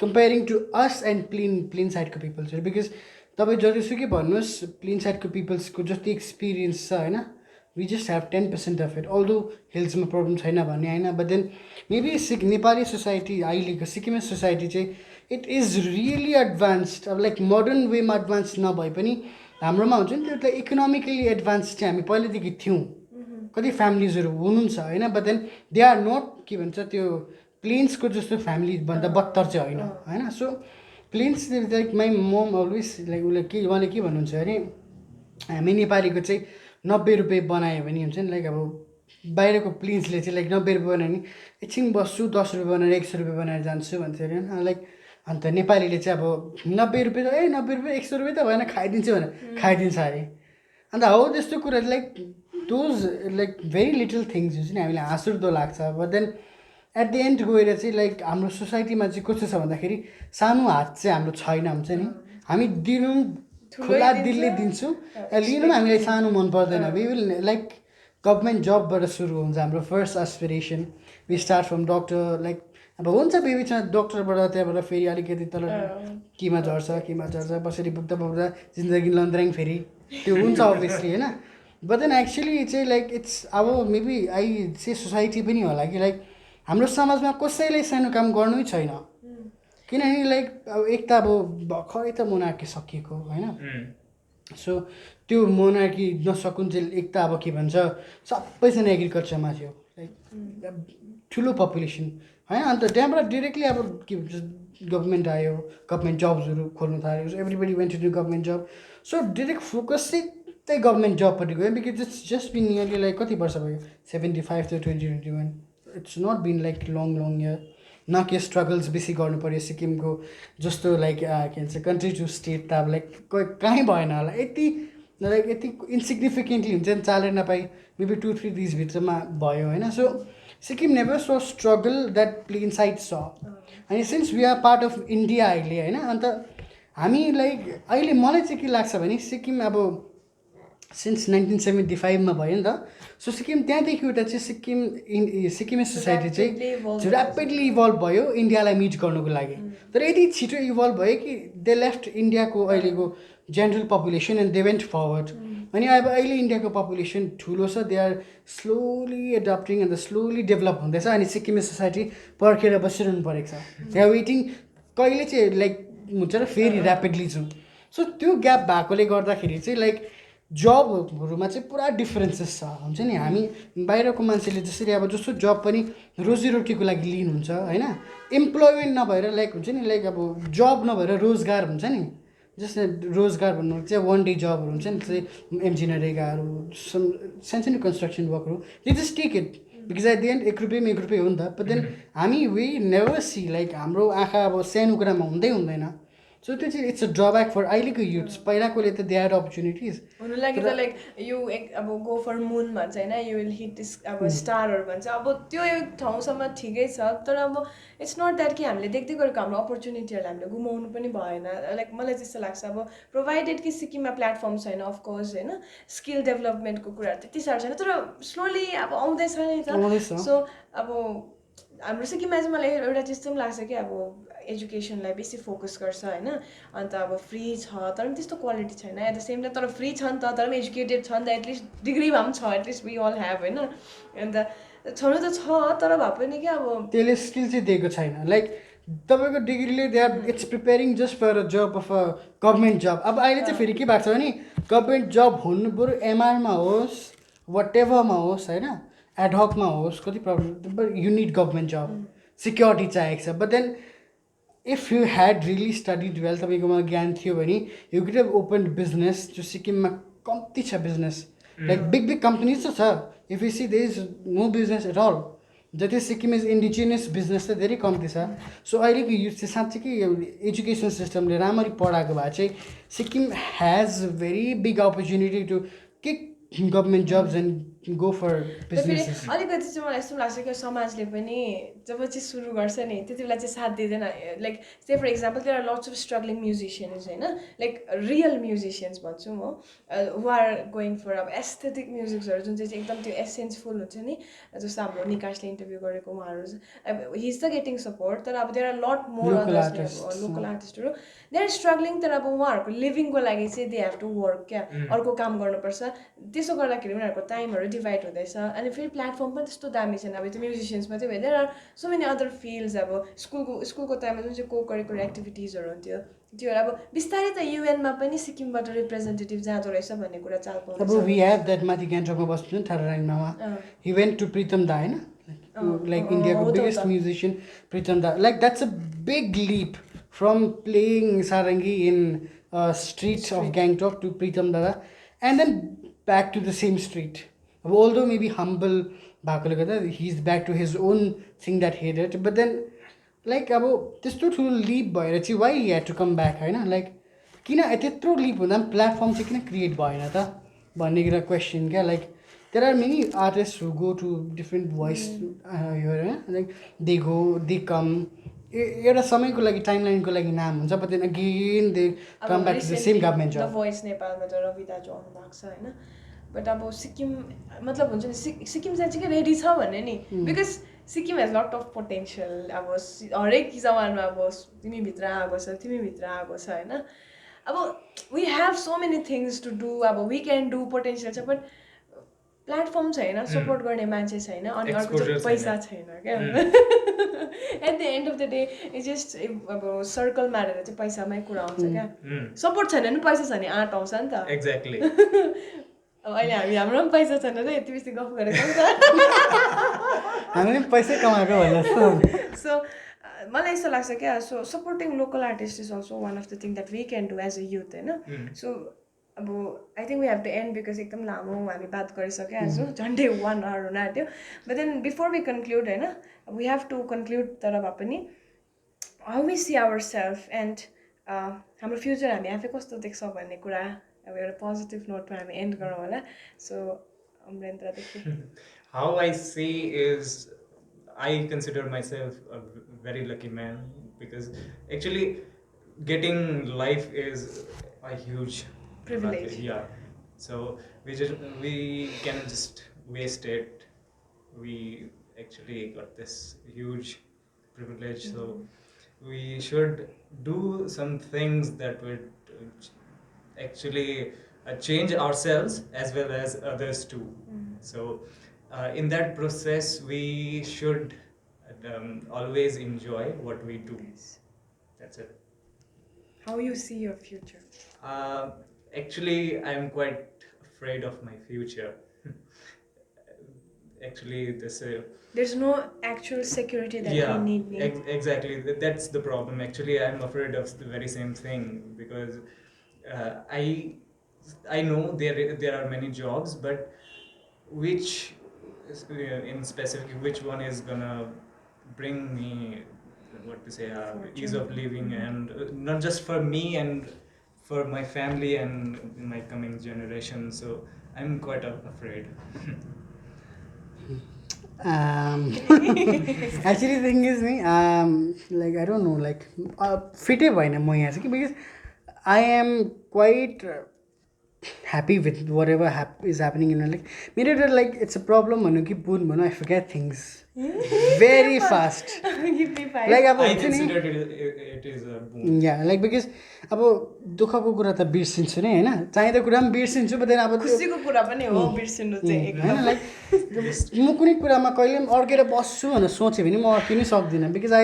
comparing to us and plain साइडको पिपल्सहरू बिकज तपाईँ जतिसुकै भन्नुहोस् प्लेन साइडको पिपल्सको जति एक्सपिरियन्स छ होइन we just have 10% of it although हिल्समा प्रब्लम छैन भन्ने होइन but then maybe Nepali society अहिलेको सिक्किमे सोसाइटी चाहिँ इट इज रियली एडभान्स्ड अब लाइक मोडर्न वेमा एडभान्स नभए पनि हाम्रोमा हुन्छ नि त्यो इकोनोमिकली एडभान्स चाहिँ हामी पहिल्यैदेखि थियौँ कति फ्यामिलीजहरू हुनुहुन्छ होइन but then they are not के भन्छ त्यो प्लेन्सको जस्तो फ्यामिलीभन्दा बत्तर चाहिँ होइन होइन so plains like my mom always like उहाँले के भन्नुहुन्छ अरे हामी नेपालीको चाहिँ 90 रुपियाँ बनायो भने हुन्छ नि लाइक अब बाहिरको प्लेन्सले चाहिँ लाइक 90 रुपियाँ बनायो भने एकछिन बस्छु 10 रुपियाँ बनाएर 100 रुपियाँ बनाएर जान्छु भन्थ्यो अरे होइन लाइक अन्त नेपालीले चाहिँ अब 90 रुपियाँ त 90 रुपियाँ 100 रुपियाँ त भएन खाइदिन्छु भनेर खाइदिन्छ अरे अन्त हो त्यस्तो कुरा like those like very little things हुन्छ नि हामीलाई हाँसउठ्दो लाग्छ but then at the end गएर चाहिँ लाइक हाम्रो सोसाइटीमा चाहिँ कस्तो छ भन्दाखेरि सानो हात चाहिँ हाम्रो छैन हुन्छ नि हामी दिनु खुला दिलले दिन्छु लिनु पनि हामीलाई सानो मन पर्दैन वी विल लाइक गभर्मेन्ट जबबाट सुरु हुन्छ हाम्रो first aspiration we start from doctor like अब हुन्छ बिचमा डक्टरबाट त्यहाँबाट फेरि अलिकति तल केमा झर्छ बसरी पुग्दा पुग्दा जिन्दगी लन्द्राङ फेरि त्यो हुन्छ अभियसली होइन बट देन एक्चुली चाहिँ लाइक इट्स अब मेबी आई चाहिँ सोसाइटी पनि होला कि लाइक हाम्रो समाजमा कसैले सानो काम गर्नै छैन किनभने लाइक अब एक त अब भर्खरै त मोनार्की सकिएको होइन सो त्यो मोनार्की नसकुन्जेल एक त अब के भन्छ सबैजना एग्रिकल्चरमा थियो लाइक ठुलो पपुलेसन होइन अन्त त्यहाँबाट डिरेक्टली अब के भन्छ गभर्मेन्ट आयो गभर्मेन्ट जब्सहरू खोल्नु थाल्यो everybody went to do government job so direct focus चाहिँ त्यही गभर्मेन्ट जबपट्टि गयो because it's just been nearly like कति वर्ष भयो 75 to 2021 it's not been like long year न के स्ट्रगल्स बेसी गर्नु पऱ्यो सिक्किमको जस्तो लाइक के भन्छ कन्ट्री टु स्टेट त अब लाइक कहीँ भएन होला यति इन्सिग्निफिकेन्टली हुन्छ नि चालेर नपाइ मेबी 2-3 डेजभित्रमा भयो होइन so Sikkim never saw struggle that plain side छ अनि since we are part of India अहिले होइन अन्त हामी लाइक अहिले मलाई चाहिँ के लाग्छ भने सिक्किम अब सिन्स 1975मा भयो नि त सो सिक्किम त्यहाँदेखि एउटा चाहिँ सिक्किमे सोसाइटी चाहिँ ऱ्यापिडली इभल्भ भयो इन्डियालाई मिट गर्नुको लागि तर यति छिटो इभल्भ भयो कि दे लेफ्ट इन्डियाको अहिलेको general population and they went forward अनि अब अहिले इन्डियाको पपुलेसन ठुलो छ दे आर स्लोली एडप्टिङ अन्त स्लोली डेभलप हुँदैछ अनि सिक्किमे सोसाइटी पर्खेर बसिरहनु परेको छ दे आर वेटिङ कहिले चाहिँ लाइक हुन्छ र फेरि ऱ्यापिडली जाउँ सो त्यो ग्याप भएकोले गर्दाखेरि चाहिँ लाइक जबहरूमा चाहिँ पुरा डिफ्रेन्सेस छ हुन्छ नि हामी बाहिरको मान्छेले जसरी अब जस्तो जब पनि रोजीरोटीको लागि लिनुहुन्छ होइन इम्प्लोइमेन्ट नभएर लाइक हुन्छ नि लाइक अब जब नभएर रोजगार हुन्छ नि जस्तै रोजगार भन्नु चाहिँ वान डे जबहरू हुन्छ नि जस्तै एमजी नरेगाहरू सानसानो कन्स्ट्रक्सन वर्कहरू they just take it because at the end 1 रुपियाँ हो नि त बट देन हामी वी नेभर सी लाइक हाम्रो आँखा अब सानो कुरामा हुँदैन सो त्यो चाहिँ इट्स अ ड्रब्याक फर अहिलेको युथ्स पहिलाकोले त दे आर अपर्च्युनिटिज हुनु लागि त लाइक यु अब गो फर मुन भन्छ होइन यु विल हिट अब स्टारहरू भन्छ अब त्यो एक ठाउँसम्म ठिकै छ तर अब इट्स नट द्याट कि हामीले देख्दै गरेको हाम्रो अपर्च्युनिटीहरूलाई हामीले गुमाउनु पनि भएन लाइक मलाई त्यस्तो लाग्छ अब प्रोभाइडेड कि सिक्किममा प्लेटफर्म छैन अफकोर्स होइन स्किल डेभलपमेन्टको कुराहरू त्यति साह्रो छैन तर स्लोली अब आउँदैछ नि त सो अब हाम्रो सिक्किममा चाहिँ मलाई एउटा त्यस्तो पनि लाग्छ कि अब एजुकेसनलाई बेसी फोकस गर्छ होइन अन्त अब फ्री छ तर पनि त्यस्तो क्वालिटी छैन एट द सेम टाइम तर फ्री छ नि त तर पनि एजुकेटेड छ नि त एटलिस्ट डिग्री भए पनि छ एटलिस्ट वी अल ह्याभ होइन अन्त छनु त छ तर भए पनि कि अब त्यसले स्किल चाहिँ दिएको छैन लाइक तपाईँको डिग्रीले they are it's preparing just for a job of a government job अब अहिले चाहिँ फेरि के भएको छ भने गभर्मेन्ट जब हुनु बरु एमआरमा होस् वाट एभरमा होस् होइन एडहकमा होस् कति problem you need government job security चाहिएको छ but then if you had really studied well तपाईँकोमा ज्ञान थियो भने you could have open business जो सिक्किममा कम्ती छ बिजनेस लाइक बिग कम्पनीज त छ if you see they is no business at all जति सिक्किम इज इन्डिजिनियस बिजनेस त धेरै कम्ती छ सो अहिलेको युथ चाहिँ साँच्चीकै एजुकेसन सिस्टमले राम्ररी पढाएको भए चाहिँ Sikkim has very big opportunity to kick government jobs and go for businesses अलिकति चाहिँ मलाई यस्तो लाग्छ कि समाजले पनि जब चाहिँ सुरु गर्छ नि त्यति बेला चाहिँ साथ दिँदैन like say for example there are lots of struggling musicians होइन लाइक रियल म्युजिसियन्स भन्छु म हु आर गोइङ फर अब एस्थेटिक म्युजिक्सहरू जुन चाहिँ एकदम त्यो एसेन्सफुल हुन्छ नि जस्तो हाम्रो निकासले इन्टरभ्यू गरेको उहाँहरू अब he is the getting support तर अब there are lot more local आर्टिस्टहरू दे आर स्ट्रगलिङ तर अब उहाँहरूको लिभिङको लागि चाहिँ दे हेभ टु वर्क क्या अर्को काम गर्नुपर्छ त्यसो गर्दाखेरि उनीहरूको टाइमहरू डिभाइड हुँदैछ अनि फेरि प्लेटफर्म पनि त्यस्तो दामी छैन अब त्यो म्युजिसियन्स मात्रै भयो there are so many other fields अब स्कुलको टाइममा जुन चाहिँ को करिकुलर एक्टिभिटिजहरू हुन्थ्यो त्यो अब बिस्तारै त युएनमा पनि सिक्किमबाट रिप्रेजेन्टेटिभ जाँदो रहेछ भन्ने कुरा चाल पाउँछ अब वी हेभ द्याट माथि ग्यान्टकमा बस्नु नि थाराइनमा he went to Pritam da होइन लाइक इन्डियाको biggest musician Pritam da like that's a big leap from playing sarangi in street of Gangtok to Pritam da and then back to the same street अब अल्दो मेबी हम्बल भएकोले गर्दा he is back to his own thing that headed but then like अब त्यस्तो ठुलो leap भएर चाहिँ why he had to come back होइन like किन त्यत्रो लिप हुँदा पनि प्लेटफर्म चाहिँ किन क्रिएट भएन त भन्ने कुरा क्वेसन क्या like there are many artist who go to different voice यो होइन like they go they come एउटा समयको लागि टाइमलाइनको लागि नाम हुन्छ but then again they come back to the same government job voice नेपालमा त रवि दाजु आउनु भएको छ होइन बट अब सिक्किम मतलब हुन्छ नि सिक्किम चाहिँ रेडी छ भन्ने नि because Sikkim has lot of potential अब हरेक जमानमा अब तिमीभित्र आएको छ तिमीभित्र आएको छ होइन अब we have so many things to do अब वी क्यान डु पोटेन्सियल छ बट प्लेटफर्म छैन सपोर्ट गर्ने मान्छे छैन अनि अर्को चाहिँ पैसा छैन क्या at the end of the day it's just अब सर्कल मारेर चाहिँ पैसामै कुरा आउँछ क्या सपोर्ट छैन भने पैसा छ भने आँट आउँछ नि त एक्ज्याक्टली अब अहिले हाम्रो पनि पैसा छैन र यति बेसी गफ गरेको नि त हामीले पनि पैसै कमाएको होला सो मलाई यस्तो लाग्छ क्या so supporting local artist is also one of the thing that we can do as a youth होइन सो अब I think we have to and because एकदम लामो हामी बात गरिसक्यो आज झन्डै 1 आवर हुन आँट्यो but then before we conclude होइन वी हेभ टु कन्क्लुड तर भए पनि how we see ourself and हाम्रो फ्युचर हामी आफै कस्तो देख्छौँ भन्ने कुरा अब एउटा पोजिटिभ नोटमा हामी एन्ड गरौँ होला सो अमरेन्द्रदेखि how I see is I consider myself a very lucky man because actually getting life is a huge privilege. Yeah, so we can just waste it. We actually got this huge privilege, so we should do some things that would actually change ourselves as well as others too. So in that process we should always enjoy what we do. Yes. That's it. How you see your future? Actually, I'm quite afraid of my future. Actually, there's no actual security that we need. Exactly. That's the problem. Actually, I'm afraid of the very same thing because I know there are many jobs, but which in specific, which one is gonna bring me what to say, ease of living, and not just for me and for my family and my coming generation. So I'm quite afraid. Actually the thing is ni like I don't know like फिटै भएन म यहाँ चाहिँ कि because I am quite happy with whatever is happening in my life. मेरो एउटा like it's a problem भनौँ कि bone भनौँ I forget things very fast. Give me 5. Like अब I हुन्छ नि consider it is a boon. Yeah like because अब दुःखको कुरा त बिर्सिन्छु नै होइन चाहिँदो कुरा पनि बिर्सिन्छु बट अब त्यो खुसीको कुरा पनि हो बिर्सिनु चाहिँ एकदम होइन लाइक म कुनै कुरामा कहिले पनि अड्केर बस्छु भनेर सोचेँ भने म अड्किनै सक्दिनँ बिकज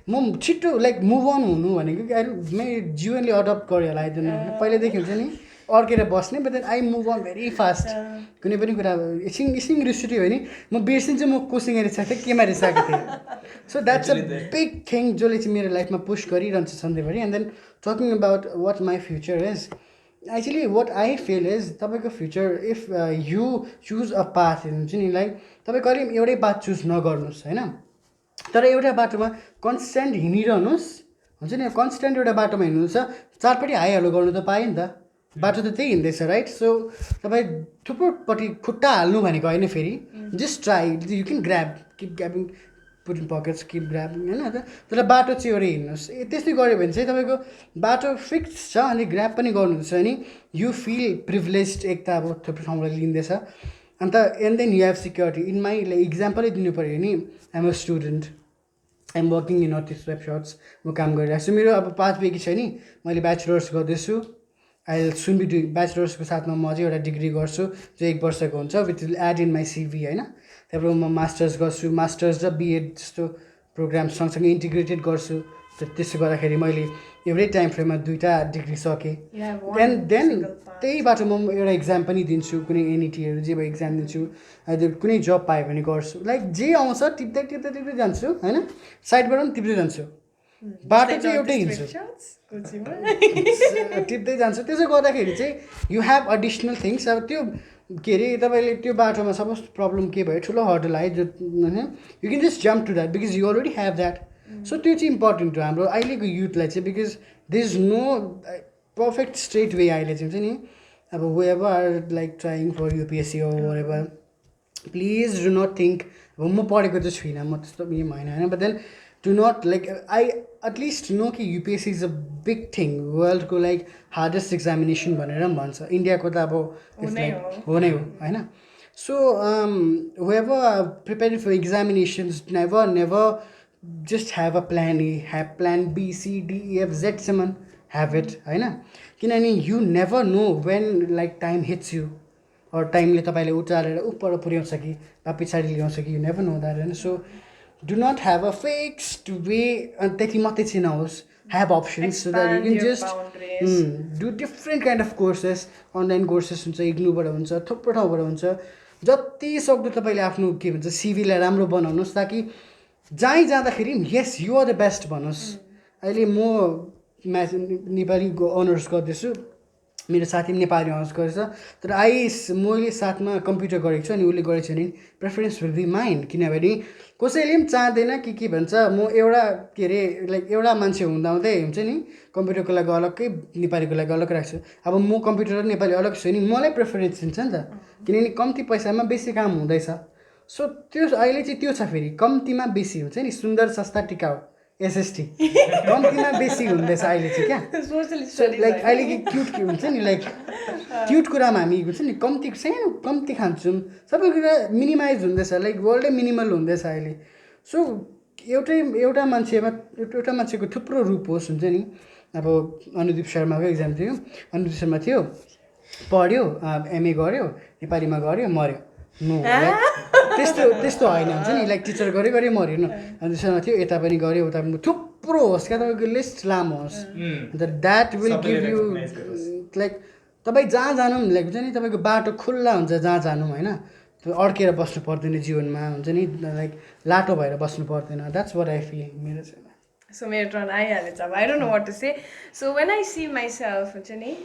म छिट्टो लाइक मुभ अन हुनु भनेको कि मैले जीवनले अडप्ट गरेँ होला आइदिनु पहिल्यैदेखि हुन्छ नि अड्केर बस्ने but then I move on very fast कुनै पनि कुरा एकछिन रिस उठ्यो भने म बिर्सिन्छु म कोसँग रिसाएको थिएँ केमा रिसाएको थिएँ so that's a big thing जसले चाहिँ मेरो लाइफमा पुस गरिरहन्छ सधैँभरि and then talking about what my future is actually what I feel is तपाईँको future if you choose a path हुन्छ नि लाइक तपाईँ कहिले एउटै पाथ चुज नगर्नुहोस् होइन तर एउटा बाटोमा कन्सटेन्ट हिँडिरहनुहोस् हुन्छ नि कन्सटेन्ट एउटा बाटोमा हिँड्नुहुन्छ चारपट्टि हाइहालो गर्नु त पायो नि त बाटो त त्यही हिँड्दैछ राइट सो तपाईँ थुप्रोपट्टि खुट्टा हाल्नु भनेको होइन फेरि just try you can grab keep grabbing put in pockets keep grabbing होइन तर बाटो चाहिँ एउटै हिँड्नुहोस् त्यस्तै गऱ्यो भने चाहिँ तपाईँको बाटो फिक्स छ अनि ग्राब पनि गर्नुहुन्छ अनि यु फिल प्रिभिलेज एक त अब थुप्रो ठाउँबाट लिँदैछ अन्त and then you have security in my like इक्जाम्पलै दिनु पऱ्यो भने I'm a student I'm working in artist web shorts म काम गरिरहेको छु मेरो अब 5 वेकी छ नि मैले ब्याचलर्स गर्दैछु आई सुन बी डुइङ ब्याचलर्सको साथमा म चाहिँ एउटा डिग्री गर्छु जो 1 वर्षको हुन्छ with will add in my CV होइन त्यहाँबाट म मास्टर्स गर्छु मास्टर्स र बिएड जस्तो प्रोग्राम सँगसँगै इन्टिग्रेटेड गर्छु त्यसो गर्दाखेरि मैले एउटै टाइम फ्रेममा 2टा डिग्री सकेँ एन्ड देन त्यहीबाट म एउटा इक्जाम पनि दिन्छु कुनै एनइटीहरू जे भयो इक्जाम दिन्छु अहिले कुनै जब पायो भने गर्छु लाइक जे आउँछ टिप्दै टिप्दै टिप्दै जान्छु होइन साइडबाट पनि टिप्दै जान्छु बाटो चाहिँ एउटै हिँड्छु टिप्दै जान्छु त्यसो गर्दाखेरि चाहिँ यु हेभ एडिसनल थिङ्स अब त्यो के अरे तपाईँले त्यो बाटोमा सपोज प्रब्लम के भयो ठुलो हर्डल आयो जो होइन you can just jump to that because you already have that so त्यो चाहिँ इम्पोर्टेन्ट हो हाम्रो अहिलेको युथलाई चाहिँ because there is no perfect straight way अहिले चाहिँ हुन्छ नि अब whoever are like trying for UPSC हो whoever please do not think अब म पढेको चाहिँ छुइनँ म त्यस्तो उयो होइन होइन but then do not like I at least know कि UPSC is a big thing वर्ल्डको लाइक हार्डेस्ट एक्जामिनेसन भनेर पनि भन्छ इन्डियाको त अब हो नै हो होइन so whoever preparing for examinations never just have a plan A, have plan B, C, D, E, F, Z सम्म have it होइन किनभने you never know when like time hits you or टाइमले तपाईँले उचालेर उपर पुर्याउँछ कि वा पछाडि ल्याउँछ कि you never know that होइन so do not have a fixed way अनि त्यति मात्रै चाहिँ नहोस् have options so that you can just do different kind of courses online courses हुन्छ इग्नुबाट हुन्छ थुप्रो ठाउँबाट हुन्छ जति सक्दो तपाईँले आफ्नो के भन्छ सिभीलाई राम्रो बनाउनुहोस् ताकि जहीँ जाँदाखेरि yes you are the best भन्नुहोस् अहिले म नेपालीको अनर्स गर्दैछु मेरो साथी पनि नेपाली अनर्स गर्दैछ तर मैले साथमा कम्प्युटर गरेको छु अनि उसले गरेको छ भने प्रेफरेन्स विल बी माइन्ड किनभने कसैले पनि चाहँदैन कि भन्छ म एउटा के अरे लाइक एउटा मान्छे हुँदाहुँदै हुन्छ नि कम्प्युटरको लागि अलग्गै नेपालीको लागि अलग राख्छु अब म कम्प्युटर र नेपाली अलग छु नि मलाई प्रेफरेन्स दिन्छ नि त किनभने कम्ती पैसामा बेसी काम हुँदैछ सो त्यो अहिले चाहिँ त्यो छ फेरि कम्तीमा बेसी हुन्छ नि सुन्दर सस्ता टिकाउ एसएसटी कम्तीमा बेसी हुँदैछ अहिले चाहिँ क्या लाइक अहिले कि क्युट के हुन्छ नि लाइक क्युट कुरामा हामी हुन्छ नि कम्ती सानो कम्ती खान्छौँ सबै कुरा मिनिमाइज हुँदैछ लाइक वर्ल्डै मिनिमल हुँदैछ अहिले सो एउटा मान्छेको थुप्रो रूप होस् हुन्छ नि अब अनुदीप शर्माको इक्जाम थियो अनुदीप शर्मा थियो पढ्यो एमए गर्यो नेपालीमा गर्यो मऱ्यो नो त्यस्तो होइन हुन्छ नि लाइक टिचर गऱ्यो मऱ्यो न अनि त्यसमा थियो यता पनि गऱ्यो उता पनि थुप्रो होस् क्या तपाईँको लिस्ट लामो होस् अन्त that will give you like तपाईँ जहाँ जानु पनि लाइक हुन्छ नि तपाईँको बाटो खुल्ला हुन्छ जहाँ जानु होइन अड्केर बस्नु पर्दैन जीवनमा हुन्छ नि लाइक लाटो भएर बस्नु पर्दैन द्याट्स वाट आई फिल मेरो चाहिँ So मेरो turn आइहालेछ अब I don't know what to say. So when I see myself हुन्छ नि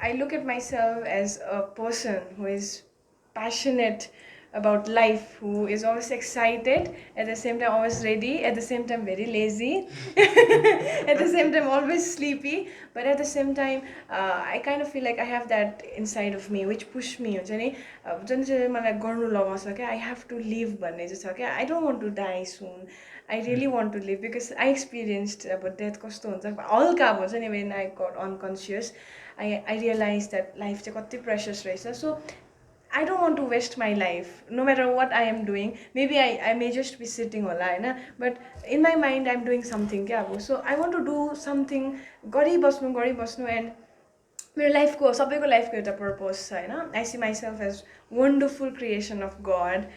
I look at myself as a person who is passionate about life, who is always excited, at the same time always ready, at the same time very lazy, at the same time always sleepy, but at the same time I kind of feel like I have that inside of me which push me हुन्छ नि जुन चाहिँ मलाई गर्नु लगाउँछ क्या I have to live भन्ने चाहिँ छ क्या I don't want to die soon I really want to live because I experienced अब death कस्तो हुन्छ हल्का अब हुन्छ नि when I got unconscious I realized that life चाहिँ कति precious रहेछ so I don't want to waste my life no matter what I am doing maybe I may just be sitting होला हैन but in my mind I'm doing something क्या अब so I want to do something गरिबस्नु and मेरो लाइफको सबैको लाइफको एउटा पर्पस छ हैन I see myself as wonderful creation of God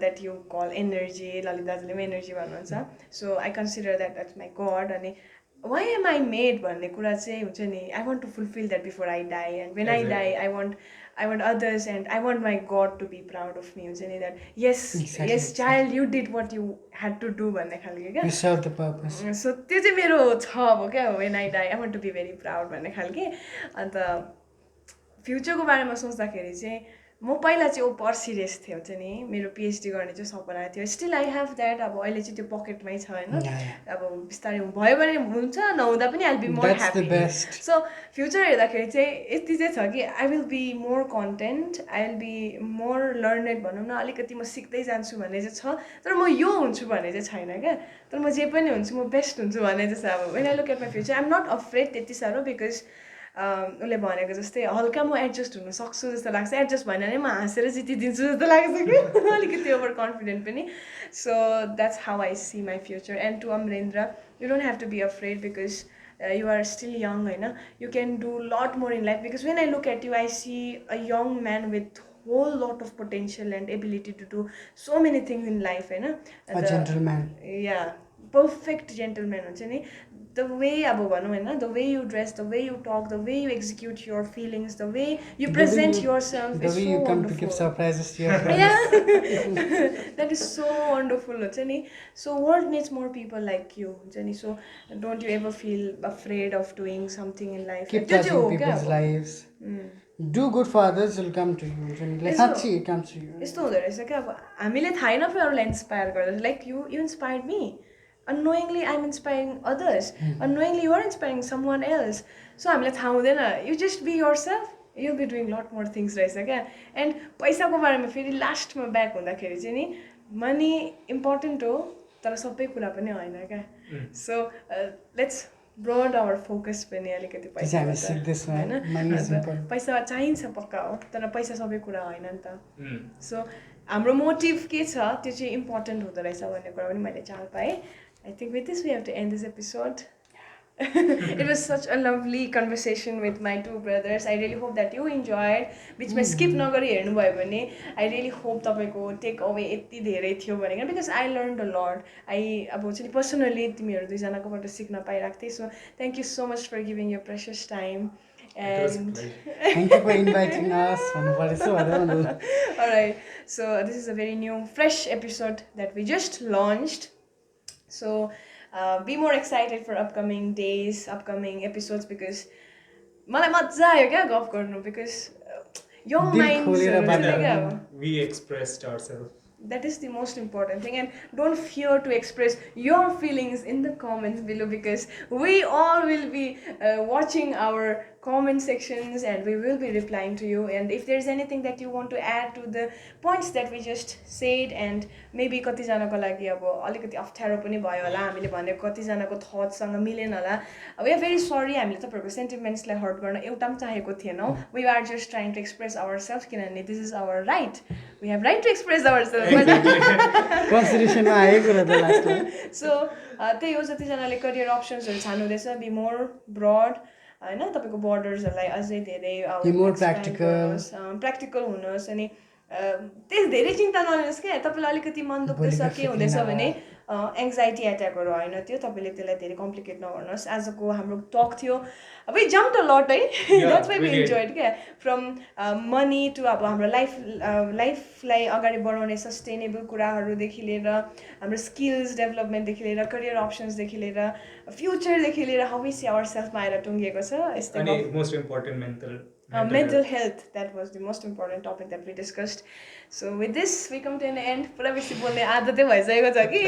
that you call energy ललित दाजुले पनि energy भन्नुहुन्छ so I consider that that's my God अनि why am I made भन्ने कुरा चाहिँ हुन्छ नि I want to fulfill that before I die and when I die I want others and I want my God to be proud of me हुन्छ नि that yes child you did what you had to do भन्ने खालको क्या You serve the purpose. so त्यो चाहिँ मेरो छ अब क्या when I die I want to be very proud भन्ने खालके अन्त फ्युचरको बारेमा सोच्दाखेरि चाहिँ म पहिला चाहिँ ओभर सिरियस थिएँ हुन्छ नि मेरो पिएचडी गर्ने चाहिँ सपना थियो स्टिल आई हेभ द्याट अब अहिले चाहिँ त्यो पकेटमै छ होइन अब बिस्तारै भयो भने हुन्छ नहुँदा पनि I will be more happy so future हेर्दाखेरि चाहिँ यति चाहिँ छ कि I will be more content I will be more learned भनौँ न अलिकति म सिक्दै जान्छु भन्ने चाहिँ छ तर म यो हुन्छु भन्ने चाहिँ छैन क्या तर म जे पनि हुन्छु म बेस्ट हुन्छु भन्ने चाहिँ छ अब when I look at my future I am not afraid त्यति साह्रो बिकज उसले भनेको जस्तै हल्का म एडजस्ट हुन सक्छु जस्तो लाग्छ एडजस्ट भएन भने म हाँसेर जितिदिन्छु जस्तो लाग्छ कि अलिकति ओभर कन्फिडेन्ट पनि so that's how I see my future and to Amarendra you don't have to be afraid because you are still young होइन you can do lot more in life because when I look at you I see a young man with whole lot of potential and ability to do so many things in life होइन a gentleman yeah perfect gentleman हुन्छ नि the way अब भनौँ होइन the way you dress the way you talk the way you execute your feelings the way you present yourself the is way so you come wonderful. to give surprises to your friends yeah that is so wonderful हुन्छ नि so world needs more people like you हुन्छ नि so don't you ever feel afraid of doing something in life keep touching people's lives do good for others will come to you हुन्छ नि साँच्चै it comes to you यस्तो हुँदो रहेछ क्या अब हामीले थाहै नपाए अरूलाई इन्सपायर गर्दा like you inspired me unknowingly I'm inspiring others unknowingly you are inspiring someone else so हामीलाई थाहा हुँदैन you just be yourself you'll be doing lot more things रहेछ क्या and पैसाको बारेमा फेरि लास्टमा ब्याक हुँदाखेरि चाहिँ नि मनी इम्पोर्टेन्ट हो तर सबै कुरा पनि होइन क्या so let's broad our focus पनि अलिकति पैसा होइन पैसा चाहिन्छ पक्का हो तर पैसा सबै कुरा होइन नि त सो हाम्रो मोटिभ के छ त्यो चाहिँ इम्पोर्टेन्ट हुँदो रहेछ भन्ने कुरा पनि मैले चाल पाएँ I think with this we have to end this episode. It was such a lovely conversation with my two brothers. I really hope that you enjoyed. बिचमा skip नगरी हेर्नुभयो भने I really hope तपाईँको टेक अवे यति धेरै थियो भनेर because I learned a lot. अब हुन्छ नि पर्सनली तिमीहरू दुईजनाकोबाट सिक्न पाइरहेको थिएँ so thank you so much for giving your precious time. And thank you for inviting us. Alright, so this is a very new, fresh episode that we just launched. So be more excited for upcoming days, upcoming episodes because मलाई मजा आयो क्या गफ गर्नु because young minds we expressed ourselves. That is the most important thing and don't fear to express your feelings in the comments below because we all will be watching our comment sections and we will be replying to you and if there's anything that you want to add to the points that we just said and maybe कतिजनाको लागि अब अलिकति अप्ठ्यारो पनि भयो होला हामीले भनेको कतिजनाको थट्ससँग मिलेन होला we are very sorry हामीले तपाईहरुको सेन्टिमेन्ट्सलाई हर्ट गर्न एउटा पनि चाहेको थिएनौं we are just trying to express ourselves किनभने this is our right we have right to express ourselves कन्स्टिट्युसनमा आएको कुरा त लास्टमा so त्यही हो जतिजनाले करियर अप्सन्सहरु छान्नुहुँदैछ बी मोर ब्रड हैन तपाईको बर्डर्सहरुलाई अझै धेरै मोर प्र्याक्टिकल हुनुहोस् अनि त्यस धेरै चिन्ता नलिनुहोस् के तपाईलाई अलिकति मन दुख्दैछ के हुँदैछ भने एंजाइटी अट्याकहरु हैन त्यो तपाईले त्यसलाई धेरै कम्प्लिकेट नगर्नुहोस् आजको हाम्रो टक थियो we jumped a lot that's why we enjoyed के from money to अब हाम्रो लाइफलाई अगाडि बढाउने सस्टेनेबल कुराहरु देखि लिएर हाम्रो स्किल्स डेभलपमेन्ट देखि लिएर करियर अप्सन्स देखि लिएर फ्युचर देखि लिएर हाउ वी सी आवरसेल्फ मा आएर टुंगिएको छ यस्तै अनि most important mental health, that was the most important topic that we discussed. So with this we come to an end. Pura besi bolne aadatै bhaisakeko cha ki.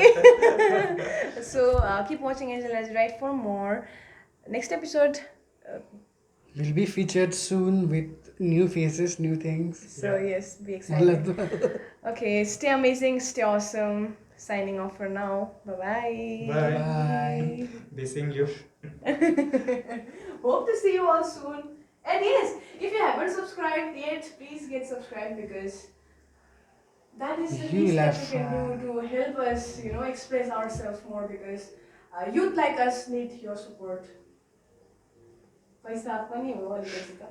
So keep watching Anjal Nazirite for more. Next episode Will be featured soon with new faces, new things. so yes, be excited. Okay, stay amazing, stay awesome. Signing off for now. Bye-bye. Bye. Missing you. Hope to see you all soon. And yes, if you haven't subscribed yet, please get subscribed, because that is the least that we can do to help us, express ourselves more, because youth like us need your support. Paisa pani ho alikati ta.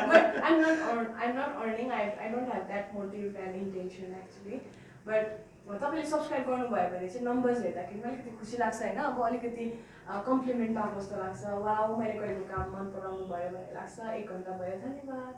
But I'm not earning. I don't have that motive and intention actually. But तपाईँले subscribe गर्नुभयो भने चाहिँ numbers हेर्दाखेरि पनि अलिकति खुसी लाग्छ होइन. अब अलिकति कम्प्लिमेन्ट पाएको जस्तो लाग्छ. वाउ, मैले गरेको काम मन पराउनु भयो भन्ने लाग्छ. 1 घन्टा भयो. धन्यवाद.